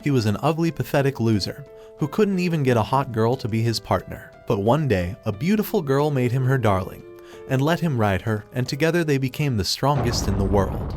He was an ugly, pathetic loser who couldn't even get a hot girl to be his partner. But one day, a beautiful girl made him her darling and let him ride her, and together they became the strongest in the world.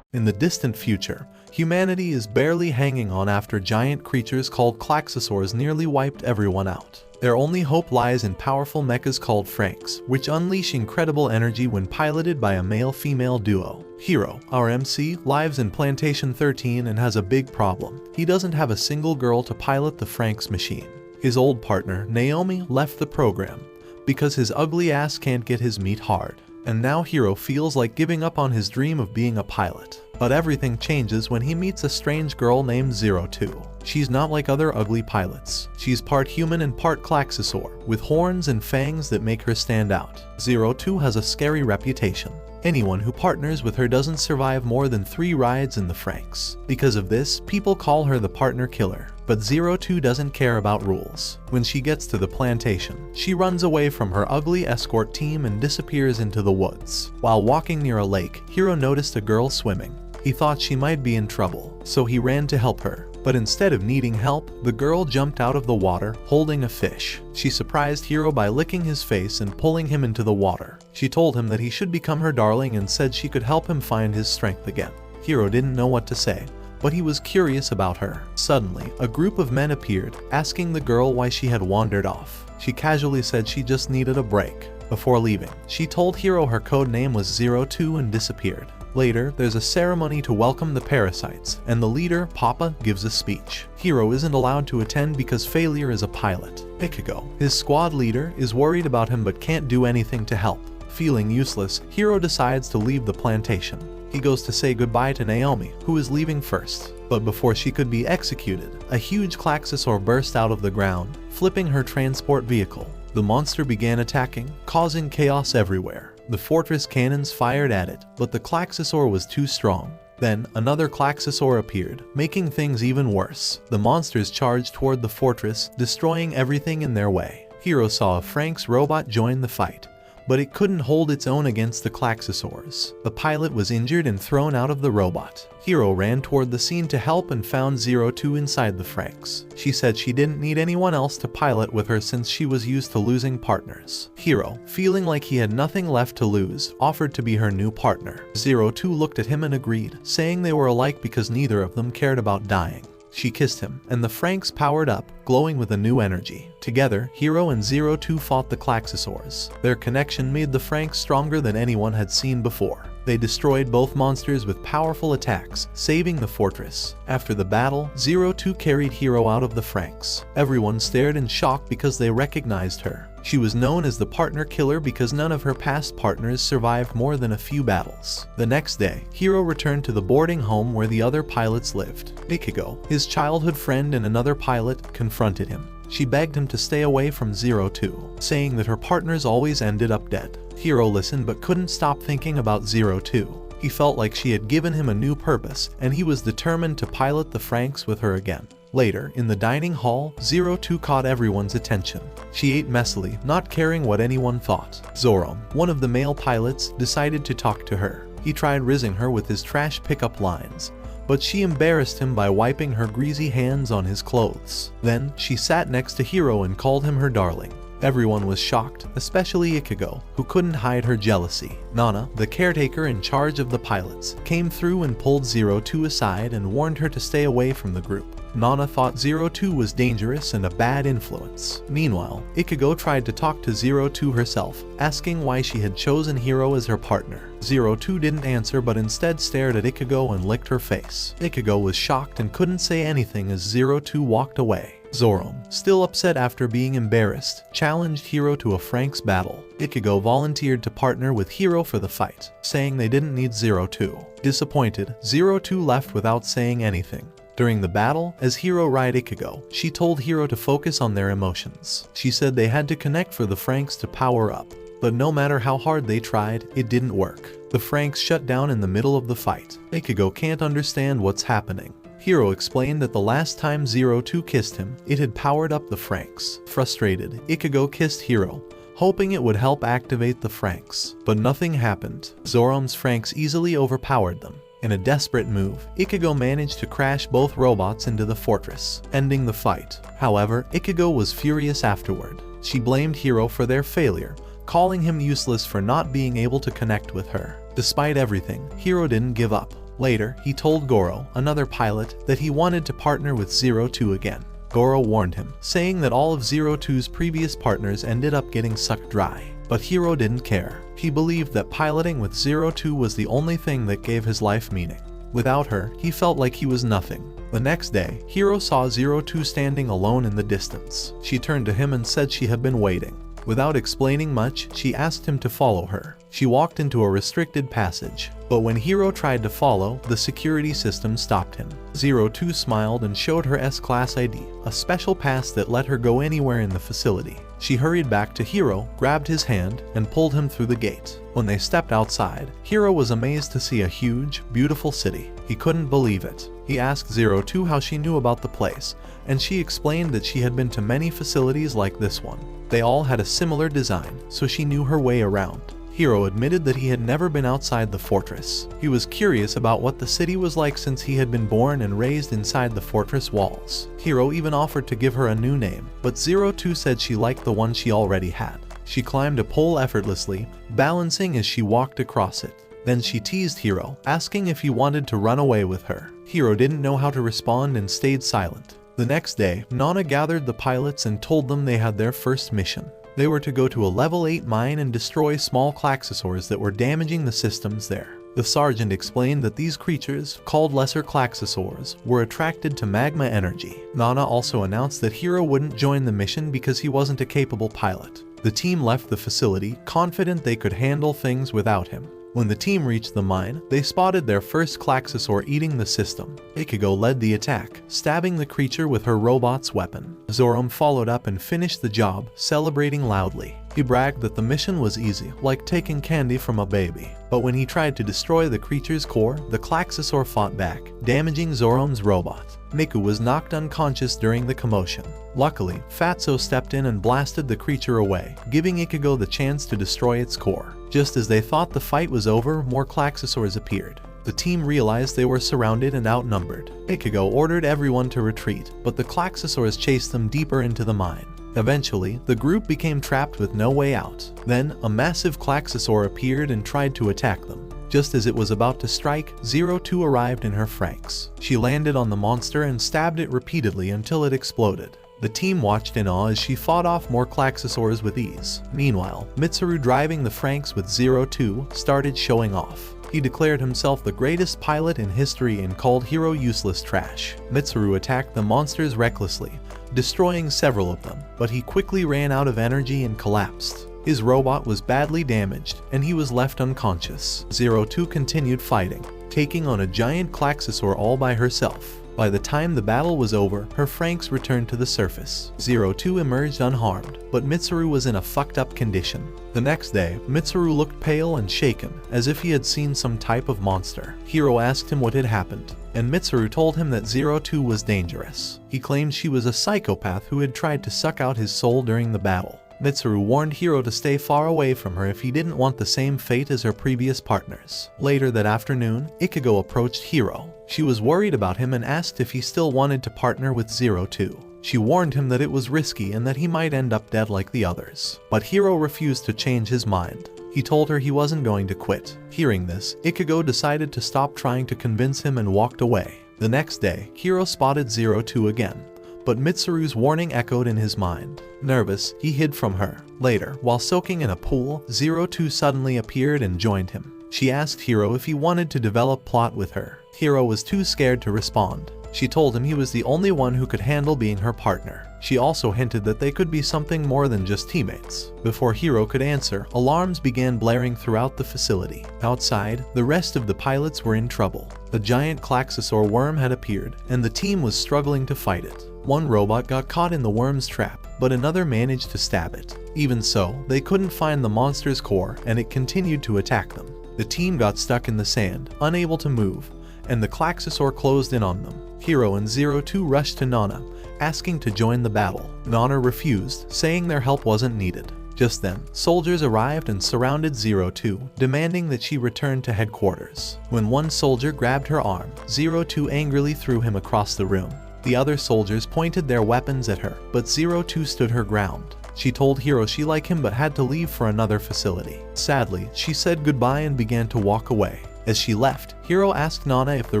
In the distant future, humanity is barely hanging on after giant creatures called Klaxosaurs nearly wiped everyone out. Their only hope lies in powerful mechas called FranXX, which unleash incredible energy when piloted by a male-female duo. Hiro, our MC, lives in Plantation 13 and has a big problem. He doesn't have a single girl to pilot the FranXX machine. His old partner, Naomi, left the program because his ugly ass can't get his meat hard. And now Hiro feels like giving up on his dream of being a pilot. But everything changes when he meets a strange girl named 02. She's not like other ugly pilots. She's part human and part Klaxosaur, with horns and fangs that make her stand out. 02 has a scary reputation. Anyone who partners with her doesn't survive more than 3 rides in the FranXX. Because of this, people call her the partner killer. But 02 doesn't care about rules. When she gets to the plantation, she runs away from her ugly escort team and disappears into the woods. While walking near a lake, Hiro noticed a girl swimming. He thought she might be in trouble, so he ran to help her. But instead of needing help, the girl jumped out of the water, holding a fish. She surprised Hiro by licking his face and pulling him into the water. She told him that he should become her darling and said she could help him find his strength again. Hiro didn't know what to say, but he was curious about her. Suddenly, a group of men appeared, asking the girl why she had wandered off. She casually said she just needed a break. Before leaving, she told Hiro her code name was 02 and disappeared. Later, there's a ceremony to welcome the parasites, and the leader, Papa, gives a speech. Hiro isn't allowed to attend because failure is a pilot. Ichigo, his squad leader, is worried about him but can't do anything to help. Feeling useless, Hiro decides to leave the plantation. He goes to say goodbye to Naomi, who is leaving first. But before she could be executed, a huge Klaxosaur burst out of the ground, flipping her transport vehicle. The monster began attacking, causing chaos everywhere. The fortress cannons fired at it, but the Klaxosaur was too strong. Then, another Klaxosaur appeared, making things even worse. The monsters charged toward the fortress, destroying everything in their way. Hiro saw a FranXX robot join the fight, but it couldn't hold its own against the Klaxosaurs. The pilot was injured and thrown out of the robot. Hiro ran toward the scene to help and found 02 inside the FranXX. She said she didn't need anyone else to pilot with her since she was used to losing partners. Hiro, feeling like he had nothing left to lose, offered to be her new partner. 02 looked at him and agreed, saying they were alike because neither of them cared about dying. She kissed him, and the FranXX powered up, glowing with a new energy. Together, Hiro and 02 fought the Klaxosaurs. Their connection made the FranXX stronger than anyone had seen before. They destroyed both monsters with powerful attacks, saving the fortress. After the battle, 02 carried Hiro out of the FranXX. Everyone stared in shock because they recognized her. She was known as the partner killer because none of her past partners survived more than a few battles. The next day, Hiro returned to the boarding home where the other pilots lived. Ichigo, his childhood friend and another pilot, confronted him. She begged him to stay away from 02, saying that her partners always ended up dead. Hiro listened but couldn't stop thinking about 02. He felt like she had given him a new purpose, and he was determined to pilot the FranXX with her again. Later, in the dining hall, 02 caught everyone's attention. She ate messily, not caring what anyone thought. Zorome, one of the male pilots, decided to talk to her. He tried rizzing her with his trash pickup lines, but she embarrassed him by wiping her greasy hands on his clothes. Then, she sat next to Hiro and called him her darling. Everyone was shocked, especially Ichigo, who couldn't hide her jealousy. Nana, the caretaker in charge of the pilots, came through and pulled 02 aside and warned her to stay away from the group. Nana thought 02 was dangerous and a bad influence. Meanwhile, Ichigo tried to talk to 02 herself, asking why she had chosen Hiro as her partner. 02 didn't answer but instead stared at Ichigo and licked her face. Ichigo was shocked and couldn't say anything as 02 walked away. Zorome, still upset after being embarrassed, challenged Hiro to a FranXX battle. Ichigo volunteered to partner with Hiro for the fight, saying they didn't need 02. Disappointed, 02 left without saying anything. During the battle, as Hiro ride Ichigo, she told Hiro to focus on their emotions. She said they had to connect for the FranXX to power up, but no matter how hard they tried, it didn't work. The FranXX shut down in the middle of the fight. Ichigo can't understand what's happening. Hiro explained that the last time 02 kissed him, it had powered up the FranXX. Frustrated, Ichigo kissed Hiro, hoping it would help activate the FranXX. But nothing happened. Zorome's FranXX easily overpowered them. In a desperate move, Ichigo managed to crash both robots into the fortress, ending the fight. However, Ichigo was furious afterward. She blamed Hiro for their failure, calling him useless for not being able to connect with her. Despite everything, Hiro didn't give up. Later, he told Goro, another pilot, that he wanted to partner with Zero 2 again. Goro warned him, saying that all of Zero 2's previous partners ended up getting sucked dry. But Hiro didn't care. He believed that piloting with Zero 2 was the only thing that gave his life meaning. Without her, he felt like he was nothing. The next day, Hiro saw Zero 2 standing alone in the distance. She turned to him and said she had been waiting. Without explaining much, she asked him to follow her. She walked into a restricted passage, but when Hiro tried to follow, the security system stopped him. Zero 2 smiled and showed her S-Class ID, a special pass that let her go anywhere in the facility. She hurried back to Hiro, grabbed his hand, and pulled him through the gate. When they stepped outside, Hiro was amazed to see a huge, beautiful city. He couldn't believe it. He asked Zero 2 how she knew about the place, and she explained that she had been to many facilities like this one. They all had a similar design, so she knew her way around. Hiro admitted that he had never been outside the fortress. He was curious about what the city was like since he had been born and raised inside the fortress walls. Hiro even offered to give her a new name, but Zero 2 said she liked the one she already had. She climbed a pole effortlessly, balancing as she walked across it. Then she teased Hiro, asking if he wanted to run away with her. Hiro didn't know how to respond and stayed silent. The next day, Nana gathered the pilots and told them they had their first mission. They were to go to a level 8 mine and destroy small Klaxosaurs that were damaging the systems there. The sergeant explained that these creatures, called lesser Klaxosaurs, were attracted to magma energy. Nana also announced that Hiro wouldn't join the mission because he wasn't a capable pilot. The team left the facility, confident they could handle things without him. When the team reached the mine, they spotted their first Klaxosaur eating the system. Ichigo led the attack, stabbing the creature with her robot's weapon. Zorome followed up and finished the job, celebrating loudly. He bragged that the mission was easy, like taking candy from a baby. But when he tried to destroy the creature's core, the Klaxosaur fought back, damaging Zorome's robot. Miku was knocked unconscious during the commotion. Luckily, Fatso stepped in and blasted the creature away, giving Ichigo the chance to destroy its core. Just as they thought the fight was over, more Klaxosaurs appeared. The team realized they were surrounded and outnumbered. Ichigo ordered everyone to retreat, but the Klaxosaurs chased them deeper into the mine. Eventually, the group became trapped with no way out. Then, a massive Klaxosaur appeared and tried to attack them. Just as it was about to strike, Zero 2 arrived in her FranXX. She landed on the monster and stabbed it repeatedly until it exploded. The team watched in awe as she fought off more Klaxosaurs with ease. Meanwhile, Mitsuru, driving the FranXX with Zero 2, started showing off. He declared himself the greatest pilot in history and called Hiro useless trash. Mitsuru attacked the monsters recklessly, destroying several of them, but he quickly ran out of energy and collapsed. His robot was badly damaged, and he was left unconscious. Zero 2 continued fighting, taking on a giant Klaxosaur all by herself. By the time the battle was over, her FranXX returned to the surface. Zero 2 emerged unharmed, but Mitsuru was in a fucked up condition. The next day, Mitsuru looked pale and shaken, as if he had seen some type of monster. Hiro asked him what had happened, and Mitsuru told him that Zero 2 was dangerous. He claimed she was a psychopath who had tried to suck out his soul during the battle. Mitsuru warned Hiro to stay far away from her if he didn't want the same fate as her previous partners. Later that afternoon, Ichigo approached Hiro. She was worried about him and asked if he still wanted to partner with Zero 2. She warned him that it was risky and that he might end up dead like the others. But Hiro refused to change his mind. He told her he wasn't going to quit. Hearing this, Ichigo decided to stop trying to convince him and walked away. The next day, Hiro spotted Zero 2 again, but Mitsuru's warning echoed in his mind. Nervous, he hid from her. Later, while soaking in a pool, Zero 2 suddenly appeared and joined him. She asked Hiro if he wanted to develop plot with her. Hiro was too scared to respond. She told him he was the only one who could handle being her partner. She also hinted that they could be something more than just teammates. Before Hiro could answer, alarms began blaring throughout the facility. Outside, the rest of the pilots were in trouble. A giant Klaxosaur worm had appeared, and the team was struggling to fight it. One robot got caught in the worm's trap, but another managed to stab it. Even so, they couldn't find the monster's core, and it continued to attack them. The team got stuck in the sand, unable to move, and the Klaxosaur closed in on them. Hiro and Zero 2 rushed to Nana, asking to join the battle. Nana refused, saying their help wasn't needed. Just then, soldiers arrived and surrounded 02, demanding that she return to headquarters. When one soldier grabbed her arm, 02 angrily threw him across the room. The other soldiers pointed their weapons at her, but 02 stood her ground. She told Hiro she liked him but had to leave for another facility. Sadly, she said goodbye and began to walk away. As she left, Hiro asked Nana if the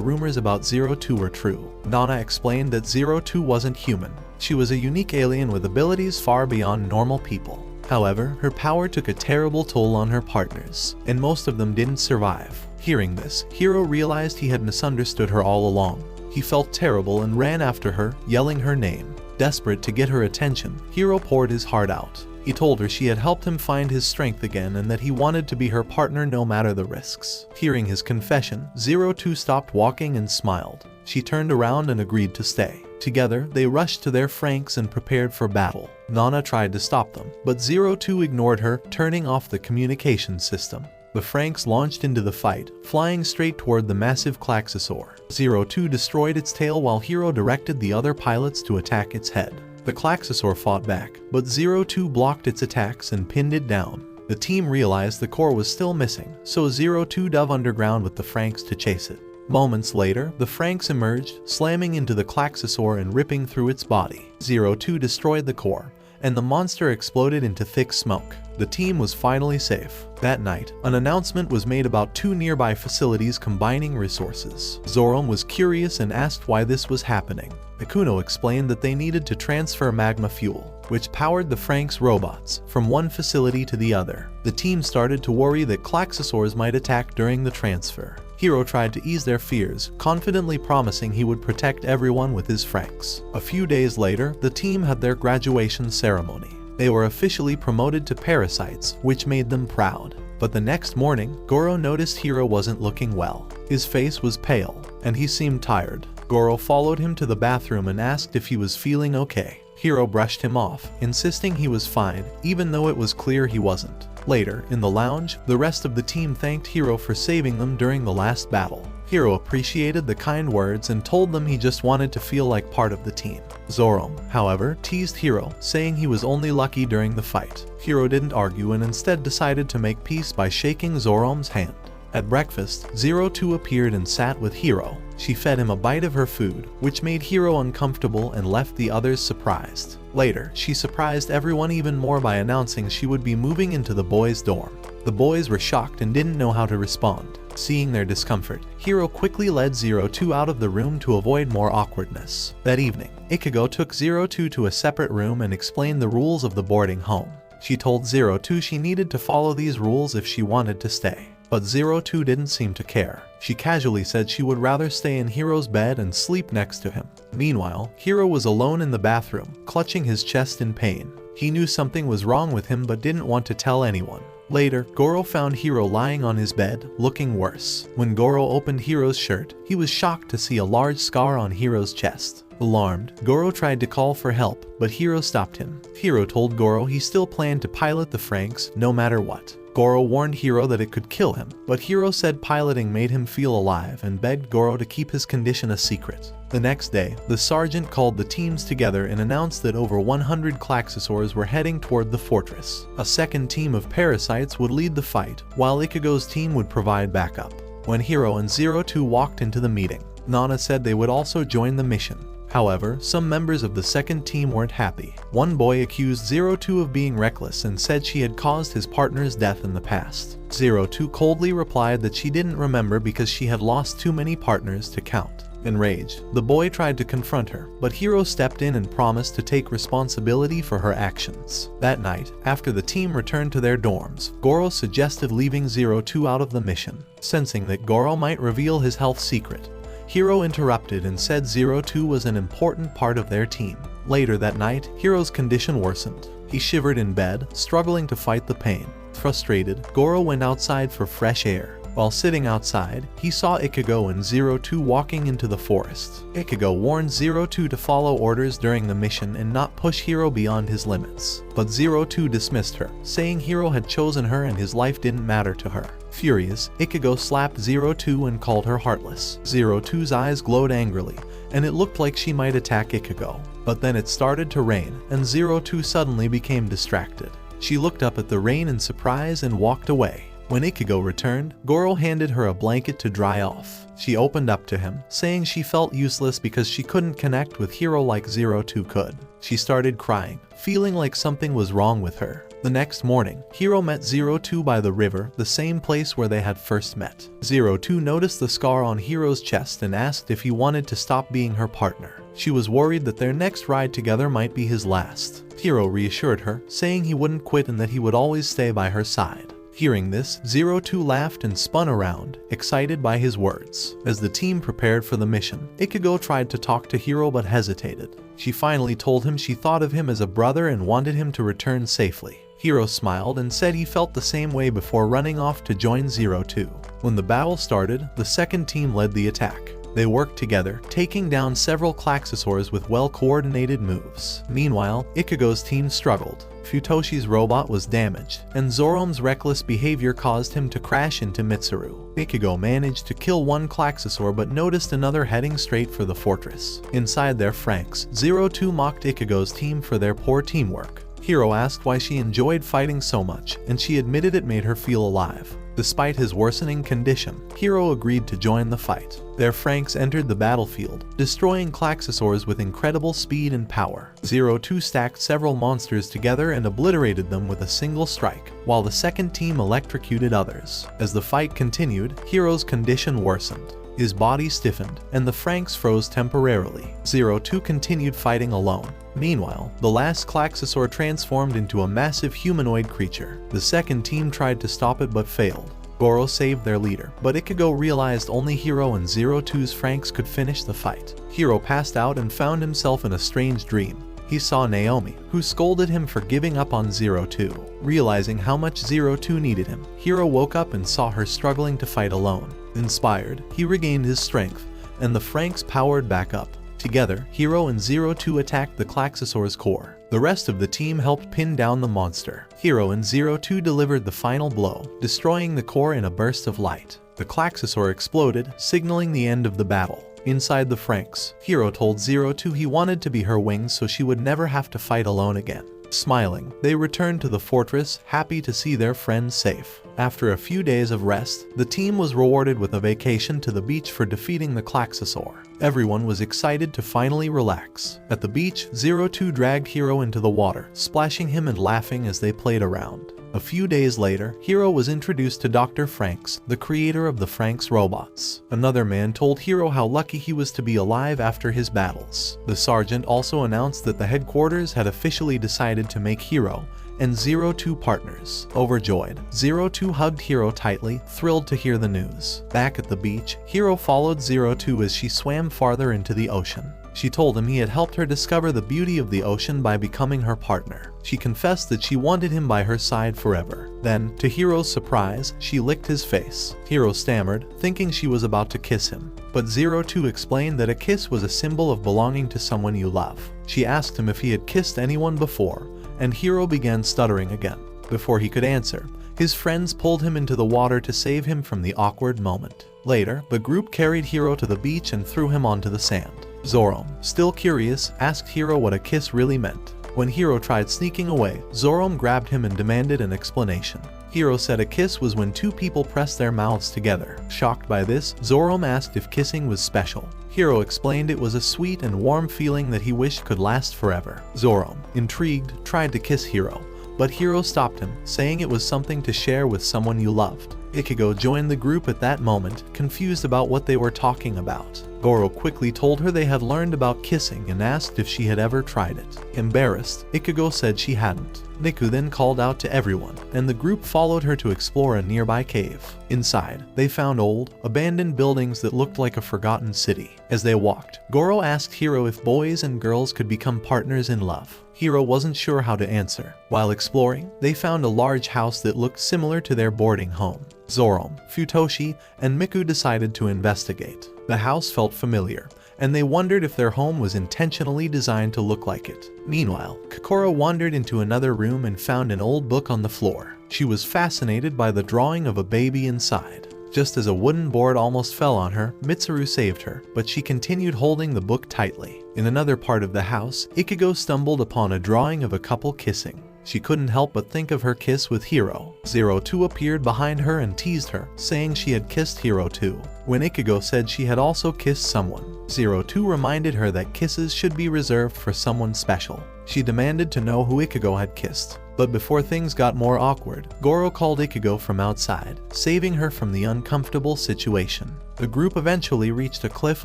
rumors about 02 were true. Nana explained that 02 wasn't human. She was a unique alien with abilities far beyond normal people. However, her power took a terrible toll on her partners, and most of them didn't survive. Hearing this, Hiro realized he had misunderstood her all along. He felt terrible and ran after her, yelling her name. Desperate to get her attention, Hiro poured his heart out. He told her she had helped him find his strength again and that he wanted to be her partner no matter the risks. Hearing his confession, 02 stopped walking and smiled. She turned around and agreed to stay. Together, they rushed to their FranXX and prepared for battle. Nana tried to stop them, but 02 ignored her, turning off the communication system. The FranXX launched into the fight, flying straight toward the massive Klaxosaur. 02 destroyed its tail while Hiro directed the other pilots to attack its head. The Klaxosaur fought back, but 02 blocked its attacks and pinned it down. The team realized the core was still missing, so 02 dove underground with the FranXX to chase it. Moments later, the FranXX emerged, slamming into the Klaxosaur and ripping through its body. 02 destroyed the core, and the monster exploded into thick smoke. The team was finally safe. That night, an announcement was made about 2 nearby facilities combining resources. Zorome was curious and asked why this was happening. Ikuno explained that they needed to transfer magma fuel, which powered the FranXX robots, from one facility to the other. The team started to worry that Klaxosaurs might attack during the transfer. Hiro tried to ease their fears, confidently promising he would protect everyone with his FranXX. A few days later, the team had their graduation ceremony. They were officially promoted to parasites, which made them proud. But the next morning, Goro noticed Hiro wasn't looking well. His face was pale, and he seemed tired. Goro followed him to the bathroom and asked if he was feeling okay. Hiro brushed him off, insisting he was fine, even though it was clear he wasn't. Later, in the lounge, the rest of the team thanked Hiro for saving them during the last battle. Hiro appreciated the kind words and told them he just wanted to feel like part of the team. Zorome, however, teased Hiro, saying he was only lucky during the fight. Hiro didn't argue and instead decided to make peace by shaking Zorome's hand. At breakfast, 02 appeared and sat with Hiro. She fed him a bite of her food, which made Hiro uncomfortable and left the others surprised. Later, she surprised everyone even more by announcing she would be moving into the boys' dorm. The boys were shocked and didn't know how to respond. Seeing their discomfort, Hiro quickly led 02 out of the room to avoid more awkwardness. That evening, Ichigo took 02 to a separate room and explained the rules of the boarding home. She told 02 she needed to follow these rules if she wanted to stay. But 02 didn't seem to care. She casually said she would rather stay in Hiro's bed and sleep next to him. Meanwhile, Hiro was alone in the bathroom, clutching his chest in pain. He knew something was wrong with him but didn't want to tell anyone. Later, Goro found Hiro lying on his bed, looking worse. When Goro opened Hiro's shirt, he was shocked to see a large scar on Hiro's chest. Alarmed, Goro tried to call for help, but Hiro stopped him. Hiro told Goro he still planned to pilot the FranXX no matter what. Goro warned Hiro that it could kill him, but Hiro said piloting made him feel alive and begged Goro to keep his condition a secret. The next day, the sergeant called the teams together and announced that over 100 Klaxosaurs were heading toward the fortress. A second team of parasites would lead the fight, while Ichigo's team would provide backup. When Hiro and 02 walked into the meeting, Nana said they would also join the mission. However, some members of the second team weren't happy. One boy accused 02 of being reckless and said she had caused his partner's death in the past. 02 coldly replied that she didn't remember because she had lost too many partners to count. Enraged, the boy tried to confront her, but Hiro stepped in and promised to take responsibility for her actions. That night, after the team returned to their dorms, Goro suggested leaving 02 out of the mission, sensing that Goro might reveal his health secret. Hiro interrupted and said 02 was an important part of their team. Later that night, Hiro's condition worsened. He shivered in bed, struggling to fight the pain. Frustrated, Goro went outside for fresh air. While sitting outside, he saw Ichigo and 02 walking into the forest. Ichigo warned 02 to follow orders during the mission and not push Hiro beyond his limits. But 02 dismissed her, saying Hiro had chosen her and his life didn't matter to her. Furious, Ichigo slapped 02 and called her heartless. 02's eyes glowed angrily, and it looked like she might attack Ichigo. But then it started to rain, and 02 suddenly became distracted. She looked up at the rain in surprise and walked away. When Ichigo returned, Goro handed her a blanket to dry off. She opened up to him, saying she felt useless because she couldn't connect with Hiro like Zero-Two could. She started crying, feeling like something was wrong with her. The next morning, Hiro met Zero-Two by the river, the same place where they had first met. Zero-Two noticed the scar on Hiro's chest and asked if he wanted to stop being her partner. She was worried that their next ride together might be his last. Hiro reassured her, saying he wouldn't quit and that he would always stay by her side. Hearing this, Zero-Two laughed and spun around, excited by his words. As the team prepared for the mission, Ichigo tried to talk to Hiro but hesitated. She finally told him she thought of him as a brother and wanted him to return safely. Hiro smiled and said he felt the same way before running off to join Zero-Two. When the battle started, the second team led the attack. They worked together, taking down several Klaxosaurs with well-coordinated moves. Meanwhile, Ichigo's team struggled. Futoshi's robot was damaged, and Zorome's reckless behavior caused him to crash into Mitsuru. Ichigo managed to kill one Klaxosaur but noticed another heading straight for the fortress. Inside their FranXX, Zero-Two mocked Ichigo's team for their poor teamwork. Hiro asked why she enjoyed fighting so much, and she admitted it made her feel alive. Despite his worsening condition, Hiro agreed to join the fight. Their FranXX entered the battlefield, destroying Klaxosaurs with incredible speed and power. Zero-Two stacked several monsters together and obliterated them with a single strike, while the second team electrocuted others. As the fight continued, Hiro's condition worsened. His body stiffened, and the FranXX froze temporarily. Zero-Two continued fighting alone. Meanwhile, the last Klaxosaur transformed into a massive humanoid creature. The second team tried to stop it but failed. Goro saved their leader, but Ichigo realized only Hiro and Zero-Two's FranXX could finish the fight. Hiro passed out and found himself in a strange dream. He saw Naomi, who scolded him for giving up on Zero-Two. Realizing how much Zero-Two needed him, Hiro woke up and saw her struggling to fight alone. Inspired, he regained his strength, and the FranXX powered back up. Together, Hiro and Zero-Two attacked the Klaxosaur's core. The rest of the team helped pin down the monster. Hiro and Zero-Two delivered the final blow, destroying the core in a burst of light. The Klaxosaur exploded, signaling the end of the battle. Inside the FranXX, Hiro told Zero-Two he wanted to be her wings so she would never have to fight alone again. Smiling, they returned to the fortress, happy to see their friends safe. After a few days of rest, the team was rewarded with a vacation to the beach for defeating the Klaxosaur. Everyone was excited to finally relax. At the beach, Zero-Two dragged Hiro into the water, splashing him and laughing as they played around. A few days later, Hiro was introduced to Dr. FranXX, the creator of the FranXX robots. Another man told Hiro how lucky he was to be alive after his battles. The sergeant also announced that the headquarters had officially decided to make Hiro and Zero-Two partners. Overjoyed, Zero-Two hugged Hiro tightly, thrilled to hear the news. Back at the beach, Hiro followed Zero-Two as she swam farther into the ocean. She told him he had helped her discover the beauty of the ocean by becoming her partner. She confessed that she wanted him by her side forever. Then, to Hiro's surprise, she licked his face. Hiro stammered, thinking she was about to kiss him. But Zero-Two explained that a kiss was a symbol of belonging to someone you love. She asked him if he had kissed anyone before, and Hiro began stuttering again. Before he could answer, his friends pulled him into the water to save him from the awkward moment. Later, the group carried Hiro to the beach and threw him onto the sand. Zorome, still curious, asked Hiro what a kiss really meant. When Hiro tried sneaking away, Zorome grabbed him and demanded an explanation. Hiro said a kiss was when two people pressed their mouths together. Shocked by this, Zorome asked if kissing was special. Hiro explained it was a sweet and warm feeling that he wished could last forever. Zorome, intrigued, tried to kiss Hiro, but Hiro stopped him, saying it was something to share with someone you loved. Ichigo joined the group at that moment, confused about what they were talking about. Goro quickly told her they had learned about kissing and asked if she had ever tried it. Embarrassed, Ichigo said she hadn't. Niku then called out to everyone, and the group followed her to explore a nearby cave. Inside, they found old, abandoned buildings that looked like a forgotten city. As they walked, Goro asked Hiro if boys and girls could become partners in love. Hiro wasn't sure how to answer. While exploring, they found a large house that looked similar to their boarding home. Zorome, Futoshi, and Miku decided to investigate. The house felt familiar, and they wondered if their home was intentionally designed to look like it. Meanwhile, Kokoro wandered into another room and found an old book on the floor. She was fascinated by the drawing of a baby inside. Just as a wooden board almost fell on her, Mitsuru saved her, but she continued holding the book tightly. In another part of the house, Ichigo stumbled upon a drawing of a couple kissing. She couldn't help but think of her kiss with Hiro. Zero-2 appeared behind her and teased her, saying she had kissed Hiro too. When Ichigo said she had also kissed someone, Zero-2 reminded her that kisses should be reserved for someone special. She demanded to know who Ichigo had kissed. But before things got more awkward, Goro called Ichigo from outside, saving her from the uncomfortable situation. The group eventually reached a cliff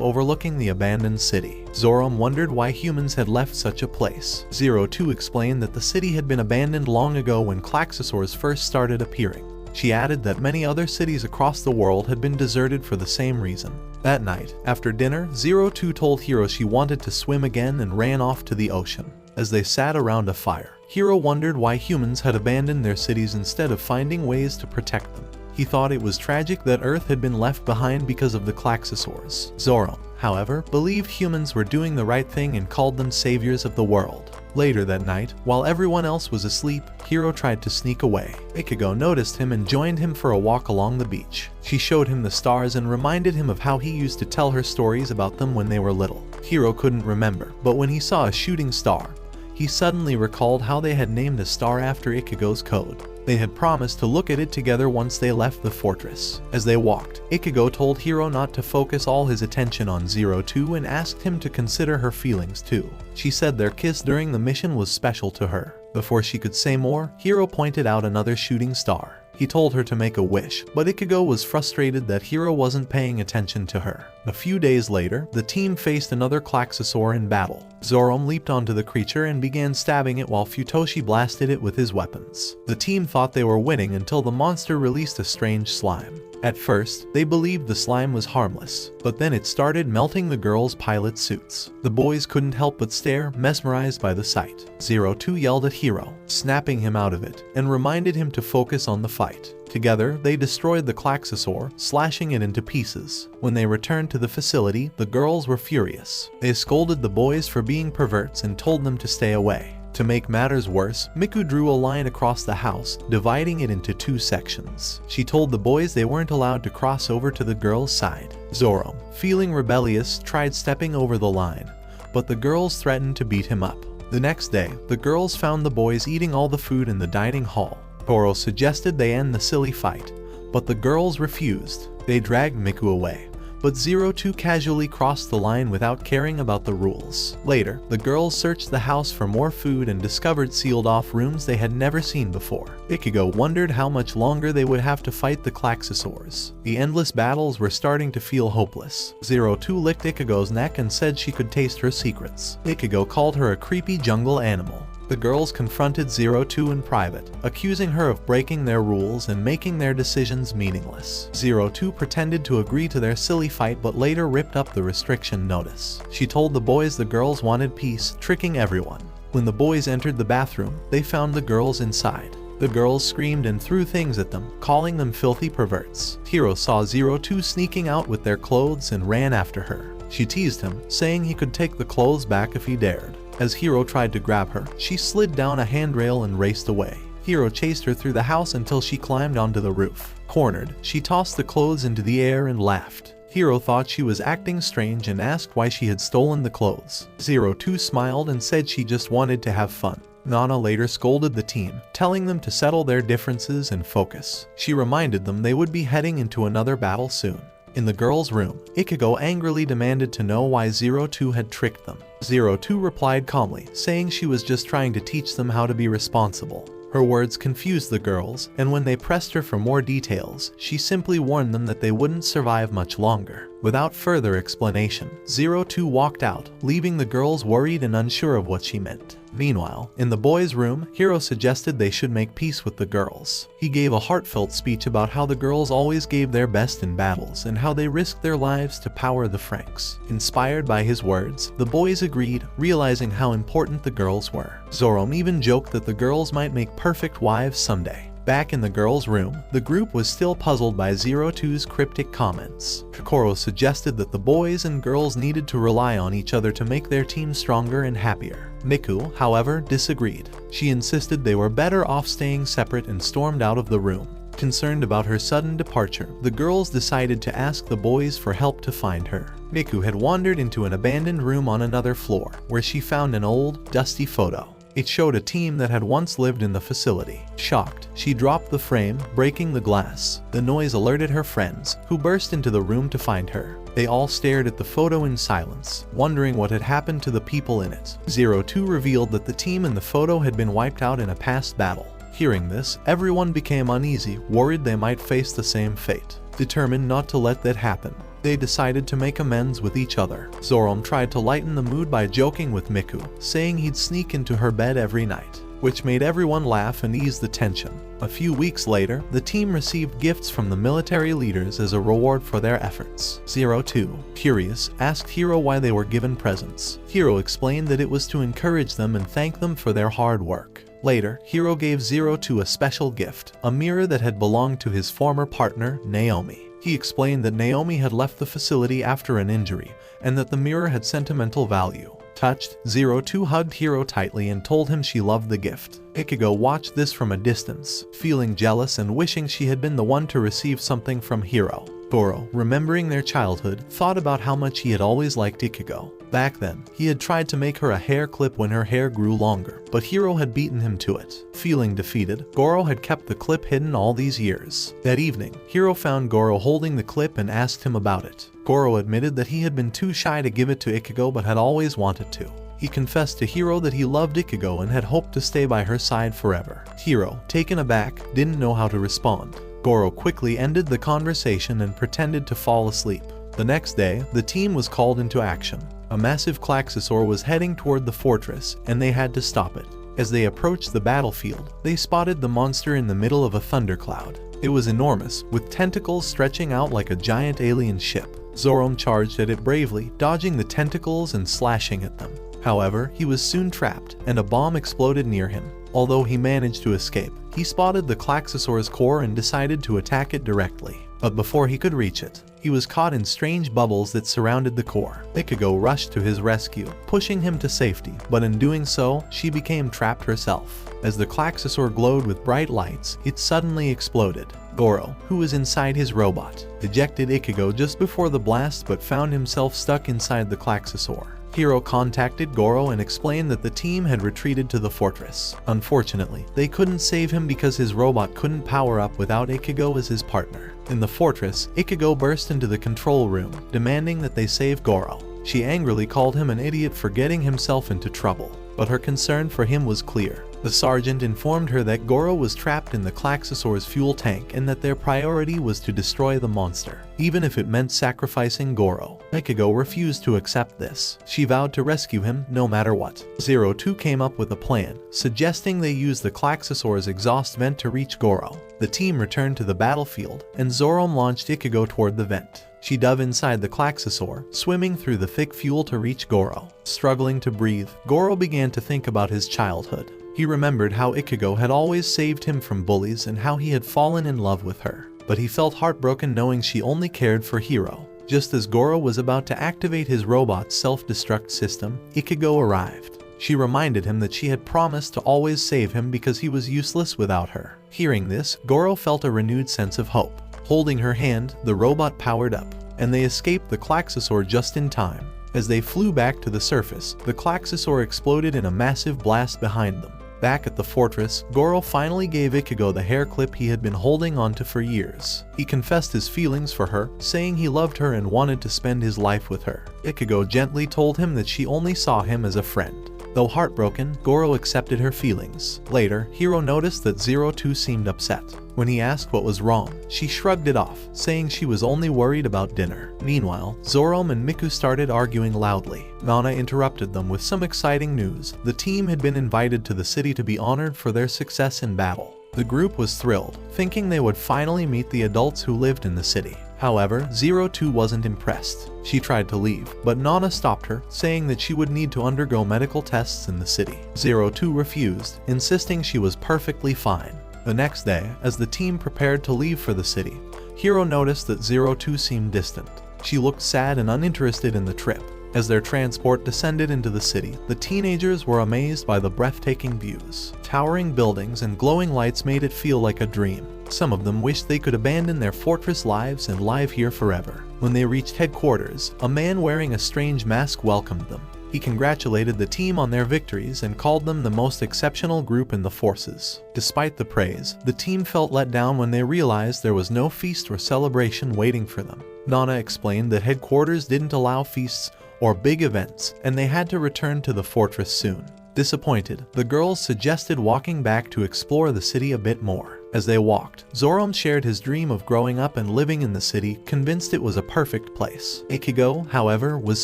overlooking the abandoned city. Zorome wondered why humans had left such a place. Zero-2 explained that the city had been abandoned long ago when Klaxosaurs first started appearing. She added that many other cities across the world had been deserted for the same reason. That night, after dinner, Zero-2 told Hiro she wanted to swim again and ran off to the ocean. As they sat around a fire, Hiro wondered why humans had abandoned their cities instead of finding ways to protect them. He thought it was tragic that Earth had been left behind because of the Klaxosaurs. Zorome, however, believed humans were doing the right thing and called them saviors of the world. Later that night, while everyone else was asleep, Hiro tried to sneak away. Ichigo noticed him and joined him for a walk along the beach. She showed him the stars and reminded him of how he used to tell her stories about them when they were little. Hiro couldn't remember, but when he saw a shooting star, he suddenly recalled how they had named a star after Ichigo's code. They had promised to look at it together once they left the fortress. As they walked, Ichigo told Hiro not to focus all his attention on Zero-2 and asked him to consider her feelings too. She said their kiss during the mission was special to her. Before she could say more, Hiro pointed out another shooting star. He told her to make a wish, but Ichigo was frustrated that Hiro wasn't paying attention to her. A few days later, the team faced another Klaxosaur in battle. Zorome leaped onto the creature and began stabbing it while Futoshi blasted it with his weapons. The team thought they were winning until the monster released a strange slime. At first, they believed the slime was harmless, but then it started melting the girls' pilot suits. The boys couldn't help but stare, mesmerized by the sight. Zero-2 yelled at Hiro, snapping him out of it, and reminded him to focus on the fight. Together, they destroyed the Klaxosaur, slashing it into pieces. When they returned to the facility, the girls were furious. They scolded the boys for being perverts and told them to stay away. To make matters worse, Miku drew a line across the house, dividing it into two sections. She told the boys they weren't allowed to cross over to the girls' side. Zorome, feeling rebellious, tried stepping over the line, but the girls threatened to beat him up. The next day, the girls found the boys eating all the food in the dining hall. Goro suggested they end the silly fight, but the girls refused. They dragged Miku away, but Zero-2 casually crossed the line without caring about the rules. Later, the girls searched the house for more food and discovered sealed-off rooms they had never seen before. Ichigo wondered how much longer they would have to fight the Klaxosaurs. The endless battles were starting to feel hopeless. Zero-2 licked Ichigo's neck and said she could taste her secrets. Ichigo called her a creepy jungle animal. The girls confronted Zero-2 in private, accusing her of breaking their rules and making their decisions meaningless. Zero-2 pretended to agree to their silly fight but later ripped up the restriction notice. She told the boys the girls wanted peace, tricking everyone. When the boys entered the bathroom, they found the girls inside. The girls screamed and threw things at them, calling them filthy perverts. Hiro saw Zero-2 sneaking out with their clothes and ran after her. She teased him, saying he could take the clothes back if he dared. As Hiro tried to grab her, she slid down a handrail and raced away. Hiro chased her through the house until she climbed onto the roof. Cornered, she tossed the clothes into the air and laughed. Hiro thought she was acting strange and asked why she had stolen the clothes. Zero-2 smiled and said she just wanted to have fun. Nana later scolded the team, telling them to settle their differences and focus. She reminded them they would be heading into another battle soon. In the girls' room, Ichigo angrily demanded to know why Zero-2 had tricked them. Zero-2 replied calmly, saying she was just trying to teach them how to be responsible. Her words confused the girls, and when they pressed her for more details, she simply warned them that they wouldn't survive much longer. Without further explanation, Zero-2 walked out, leaving the girls worried and unsure of what she meant. Meanwhile, in the boys' room, Hiro suggested they should make peace with the girls. He gave a heartfelt speech about how the girls always gave their best in battles and how they risked their lives to power the FranXX. Inspired by his words, the boys agreed, realizing how important the girls were. Zorome even joked that the girls might make perfect wives someday. Back in the girls' room, the group was still puzzled by Zero-2's cryptic comments. Kokoro suggested that the boys and girls needed to rely on each other to make their team stronger and happier. Miku, however, disagreed. She insisted they were better off staying separate and stormed out of the room. Concerned about her sudden departure, the girls decided to ask the boys for help to find her. Miku had wandered into an abandoned room on another floor, where she found an old, dusty photo. It showed a team that had once lived in the facility. Shocked, she dropped the frame, breaking the glass. The noise alerted her friends, who burst into the room to find her. They all stared at the photo in silence, wondering what had happened to the people in it. 02 revealed that the team in the photo had been wiped out in a past battle. Hearing this, everyone became uneasy, worried they might face the same fate. Determined not to let that happen, they decided to make amends with each other. Zorome tried to lighten the mood by joking with Miku, saying he'd sneak into her bed every night, which made everyone laugh and ease the tension. A few weeks later, the team received gifts from the military leaders as a reward for their efforts. 02, curious, asked Hiro why they were given presents. Hiro explained that it was to encourage them and thank them for their hard work. Later, Hiro gave 02 a special gift, a mirror that had belonged to his former partner, Naomi. He explained that Naomi had left the facility after an injury, and that the mirror had sentimental value. Touched, 02 hugged Hiro tightly and told him she loved the gift. Ichigo watched this from a distance, feeling jealous and wishing she had been the one to receive something from Hiro. Goro, remembering their childhood, thought about how much he had always liked Ichigo. Back then, he had tried to make her a hair clip when her hair grew longer, but Hiro had beaten him to it. Feeling defeated, Goro had kept the clip hidden all these years. That evening, Hiro found Goro holding the clip and asked him about it. Goro admitted that he had been too shy to give it to Ichigo but had always wanted to. He confessed to Hiro that he loved Ichigo and had hoped to stay by her side forever. Hiro, taken aback, didn't know how to respond. Goro quickly ended the conversation and pretended to fall asleep. The next day, the team was called into action. A massive Klaxosaur was heading toward the fortress, and they had to stop it. As they approached the battlefield, they spotted the monster in the middle of a thundercloud. It was enormous, with tentacles stretching out like a giant alien ship. Zorome charged at it bravely, dodging the tentacles and slashing at them. However, he was soon trapped, and a bomb exploded near him. Although he managed to escape, he spotted the Klaxosaur's core and decided to attack it directly. But before he could reach it, he was caught in strange bubbles that surrounded the core. Ichigo rushed to his rescue, pushing him to safety, but in doing so, she became trapped herself. As the Klaxosaur glowed with bright lights, it suddenly exploded. Goro, who was inside his robot, ejected Ichigo just before the blast but found himself stuck inside the Klaxosaur. Hiro contacted Goro and explained that the team had retreated to the fortress. Unfortunately, they couldn't save him because his robot couldn't power up without Ichigo as his partner. In the fortress, Ichigo burst into the control room, demanding that they save Goro. She angrily called him an idiot for getting himself into trouble, but her concern for him was clear. The sergeant informed her that Goro was trapped in the Klaxosaur's fuel tank and that their priority was to destroy the monster, even if it meant sacrificing Goro. Ichigo refused to accept this. She vowed to rescue him no matter what. 02 came up with a plan, suggesting they use the Klaxosaur's exhaust vent to reach Goro. The team returned to the battlefield, and Zorome launched Ichigo toward the vent. She dove inside the Klaxosaur, swimming through the thick fuel to reach Goro. Struggling to breathe, Goro began to think about his childhood. He remembered how Ichigo had always saved him from bullies and how he had fallen in love with her. But he felt heartbroken knowing she only cared for Hiro. Just as Goro was about to activate his robot's self-destruct system, Ichigo arrived. She reminded him that she had promised to always save him because he was useless without her. Hearing this, Goro felt a renewed sense of hope. Holding her hand, the robot powered up, and they escaped the Klaxosaur just in time. As they flew back to the surface, the Klaxosaur exploded in a massive blast behind them. Back at the fortress, Goro finally gave Ichigo the hair clip he had been holding onto for years. He confessed his feelings for her, saying he loved her and wanted to spend his life with her. Ichigo gently told him that she only saw him as a friend. Though heartbroken, Goro accepted her feelings. Later, Hiro noticed that 02 seemed upset. When he asked what was wrong, she shrugged it off, saying she was only worried about dinner. Meanwhile, Zorome and Miku started arguing loudly. Nana interrupted them with some exciting news. The team had been invited to the city to be honored for their success in battle. The group was thrilled, thinking they would finally meet the adults who lived in the city. However, 02 wasn't impressed. She tried to leave, but Nana stopped her, saying that she would need to undergo medical tests in the city. 02 refused, insisting she was perfectly fine. The next day, as the team prepared to leave for the city, Hiro noticed that 02 seemed distant. She looked sad and uninterested in the trip. As their transport descended into the city, the teenagers were amazed by the breathtaking views. Towering buildings and glowing lights made it feel like a dream. Some of them wished they could abandon their fortress lives and live here forever. When they reached headquarters, a man wearing a strange mask welcomed them. He congratulated the team on their victories and called them the most exceptional group in the forces. Despite the praise, the team felt let down when they realized there was no feast or celebration waiting for them. Nana explained that headquarters didn't allow feasts or big events, and they had to return to the fortress soon. Disappointed, the girls suggested walking back to explore the city a bit more. As they walked, Zorome shared his dream of growing up and living in the city, convinced it was a perfect place. Ichigo, however, was